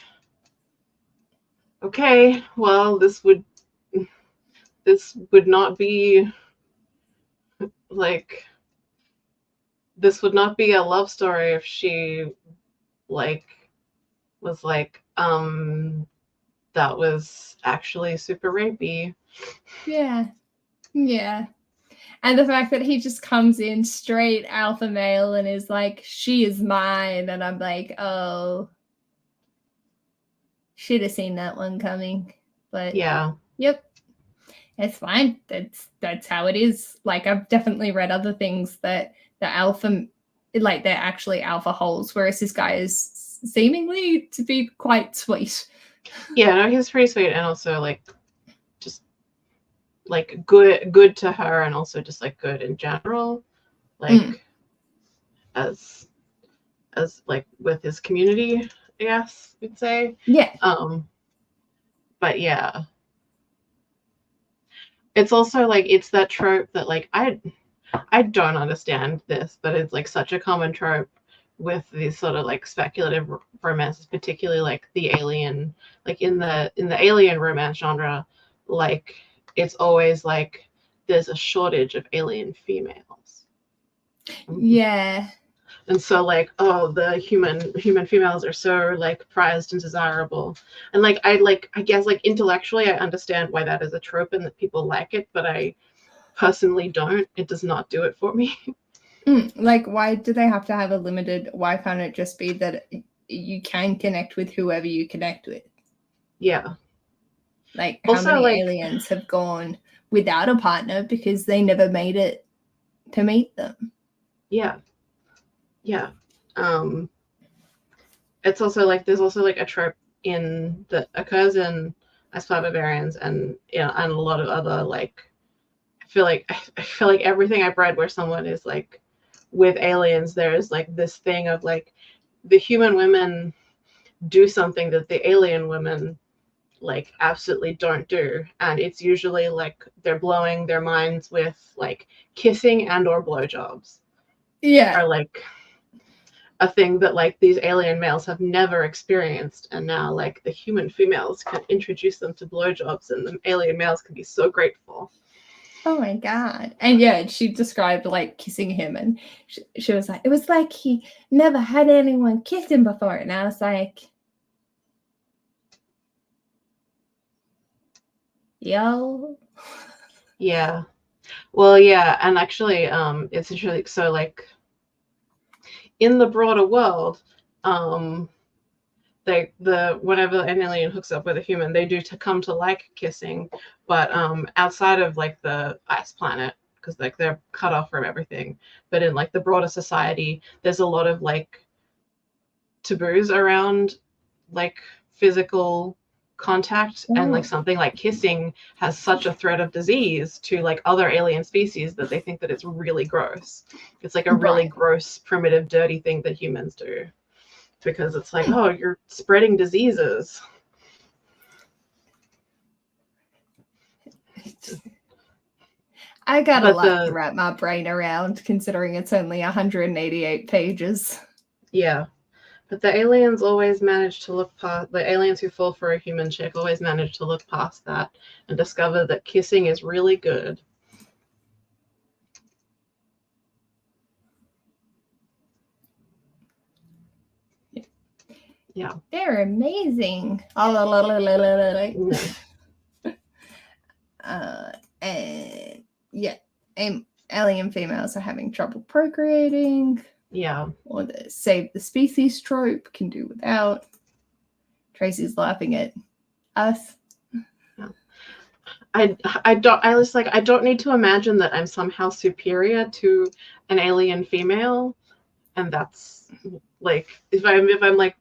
B: okay, well, this would not be like, this would not be a love story if she like was like, that was actually super rapey.
A: Yeah. And the fact that he just comes in straight alpha male and is like, she is mine. And I'm like, oh, should have seen that one coming. But
B: yeah.
A: Yep. It's fine. That's how it is. Like, I've definitely read other things that the alpha, like, they're actually alpha holes, whereas this guy is seemingly to be quite sweet.
B: Yeah, no, he's pretty sweet, and also like just like good to her, and also just like good in general, like as like with his community, I guess you'd say.
A: Yeah.
B: But yeah, it's also like, it's that trope that like I don't understand this, but it's like such a common trope with these sort of like speculative romances, particularly like the alien, like in the alien romance genre, like it's always like there's a shortage of alien females.
A: Yeah.
B: And so like, oh, the human females are so like prized and desirable. And like I guess like intellectually I understand why that is a trope and that people like it, but I personally don't. It does not do it for me.
A: Like, why do they have to have a limited? Why can't it just be that you can connect with whoever you connect with?
B: Yeah.
A: Like, how
B: Also,
A: many
B: like,
A: aliens have gone without a partner because they never made it to meet them?
B: Yeah. Yeah. It's also like there's also like a trope in that occurs in Ice Planet Barbarians and and a lot of other like I feel like everything I've read where someone is like with aliens, there is like this thing of like the human women do something that the alien women like absolutely don't do, and it's usually like they're blowing their minds with like kissing and or blowjobs.
A: Yeah.
B: Are like a thing that like these alien males have never experienced, and now like the human females can introduce them to blowjobs and the alien males can be so grateful.
A: Oh my God. And yeah, she described like kissing him, and she was like, it was like he never had anyone kiss him before. And I was like, yo.
B: Yeah. Well, yeah, and actually it's interesting. So like in the broader world, whenever an alien hooks up with a human, they do to come to like kissing, but outside of like the ice planet, because like they're cut off from everything, but in like the broader society, there's a lot of like taboos around like physical contact, and like something like kissing has such a threat of disease to like other alien species that they think that it's really gross. It's like a really gross, primitive, dirty thing that humans do, because it's like, oh, you're spreading diseases.
A: I got a lot to wrap my brain around, considering it's only 188 pages.
B: Yeah. But the aliens always manage to look past, the aliens who fall for a human chick always manage to look past that and discover that kissing is really good. Yeah.
A: They're amazing. And yeah, alien females are having trouble procreating.
B: Yeah.
A: Or the save the species trope can do without. Tracy's laughing at us.
B: Yeah. I don't need to imagine that I'm somehow superior to an alien female, and that's like if I'm like,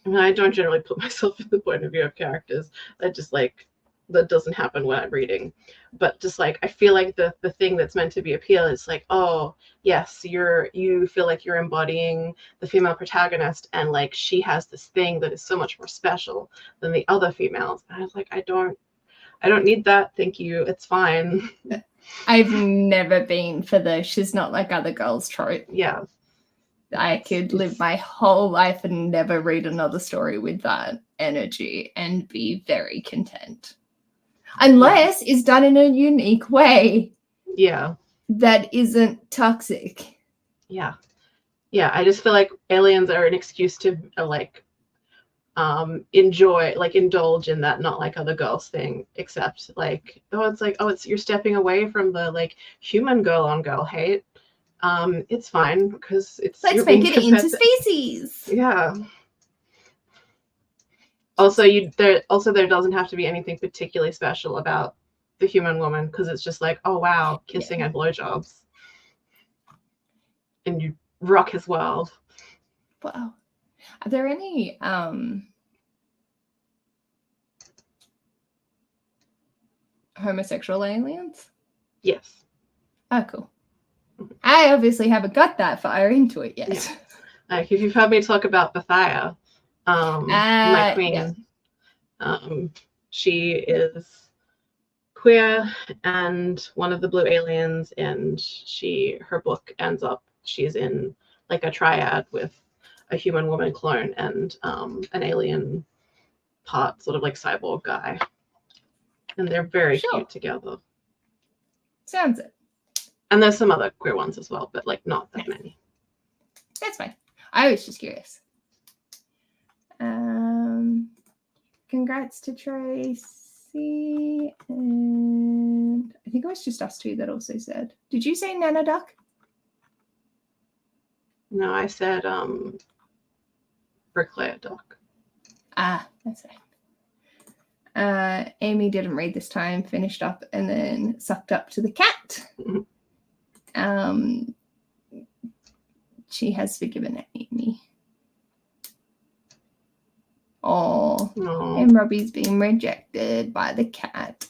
B: I mean, I don't generally put myself in the point of view of characters. I just like that doesn't happen when I'm reading. But just like I feel like the thing that's meant to be appeal is like, oh yes, you feel like you're embodying the female protagonist, and like she has this thing that is so much more special than the other females. And I was like, I don't need that. Thank you. It's fine.
A: I've never been for the she's not like other girls trope.
B: Yeah.
A: I could live my whole life and never read another story with that energy and be very content. Unless it's done in a unique way.
B: Yeah.
A: That isn't toxic.
B: Yeah. Yeah. I just feel like aliens are an excuse to indulge in that not like other girls thing, except like, it's you're stepping away from the like human girl on girl hate. It's fine because
A: let's make it interspecies.
B: Yeah. Also, there doesn't have to be anything particularly special about the human woman, because it's just like, oh wow, kissing and blowjobs, and you rock his world.
A: Wow. Are there any homosexual aliens?
B: Yes.
A: Oh, cool. I obviously haven't got that far into it yet.
B: Yeah. If you've heard me talk about Bethia, my queen, she is queer and one of the blue aliens, and her book ends up she's in like a triad with a human woman clone and an alien part, sort of like cyborg guy, and they're very cute together.
A: Sounds it.
B: And there's some other queer ones as well, but like not that many.
A: That's fine. I was just curious. Congrats to Tracy. And I think it was just us two that also said. Did you say Nana Duck?
B: No, I said Bricklayer Duck.
A: Ah, that's fine. Amy didn't read this time, finished up, and then sucked up to the cat. She has forgiven Amy. Oh, and Robbie's being rejected by the cat.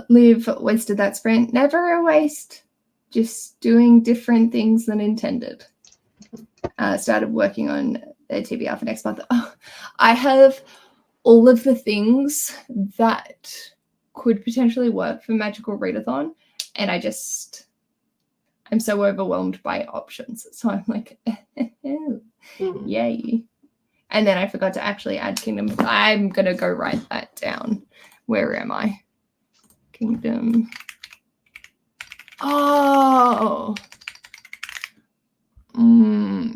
A: Liv wasted that sprint. Never a waste. Just doing different things than intended. Started working on the TBR for next month. Oh, I have all of the things that could potentially work for Magical Readathon, and I'm so overwhelmed by options. So I'm like, yay. And then I forgot to actually add Kingdom. I'm going to go write that down. Where am I? Kingdom. Oh.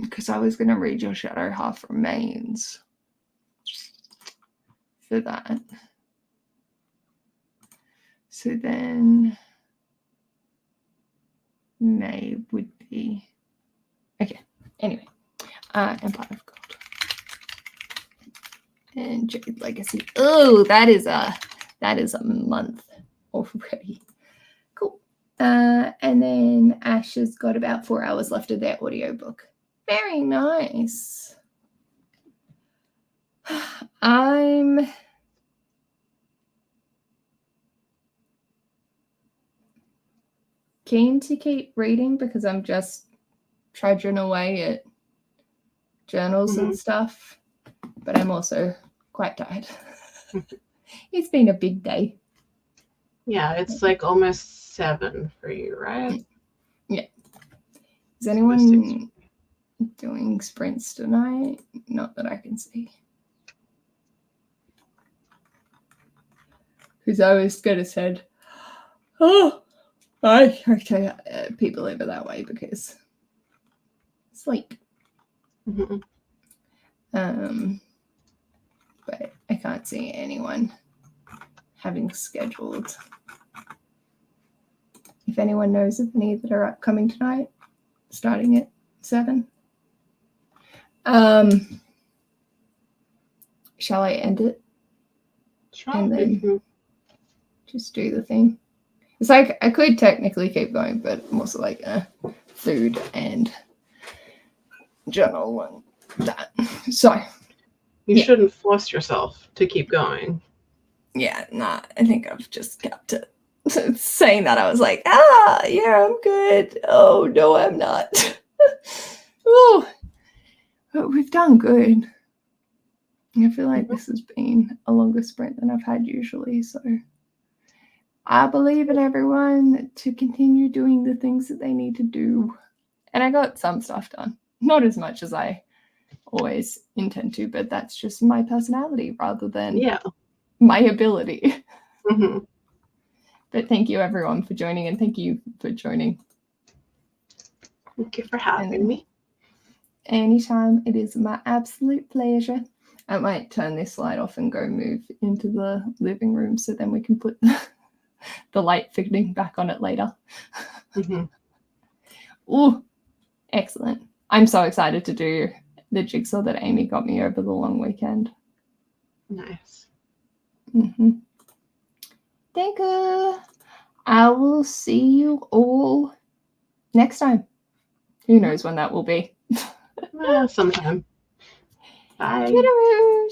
A: Because I was going to read Your Shadow Half Remains for that. So then May would be okay. Anyway, Empire of Gold and Jade Legacy. Oh, that is a month already. Cool. And then Ash has got about 4 hours left of their audiobook. Very nice. I'm keen to keep reading because I'm just trudging away at journals and stuff, but I'm also quite tired. It's been a big day.
B: Yeah, it's like almost 7 for you, right?
A: Yeah. Is anyone doing sprints tonight? Not that I can see. Because I was going to say, I tell people over that way because sleep. But I can't see anyone having scheduled. If anyone knows of any that are upcoming tonight, starting at 7. Shall I end it?
B: Sure.
A: And then just do the thing. It's like I could technically keep going, but I'm also like food and journal and that. So
B: you shouldn't force yourself to keep going.
A: Yeah, nah, I think I've just kept it. Saying that I was like, yeah, I'm good. Oh no, I'm not. Oh, but we've done good. I feel like this has been a longer sprint than I've had usually, so I believe in everyone to continue doing the things that they need to do. And I got some stuff done. Not as much as I always intend to, but that's just my personality rather than my ability. But thank you everyone for joining, and thank you for joining.
B: Thank you for having me.
A: Anytime. It is my absolute pleasure. I might turn this light off and go move into the living room so then we can put the light fitting back on it later. Oh, excellent. I'm so excited to do the jigsaw that Amy got me over the long weekend.
B: Nice.
A: Thank you. I will see you all next time. Who knows when that will be?
B: Sometime. Bye.
A: Toodaloo.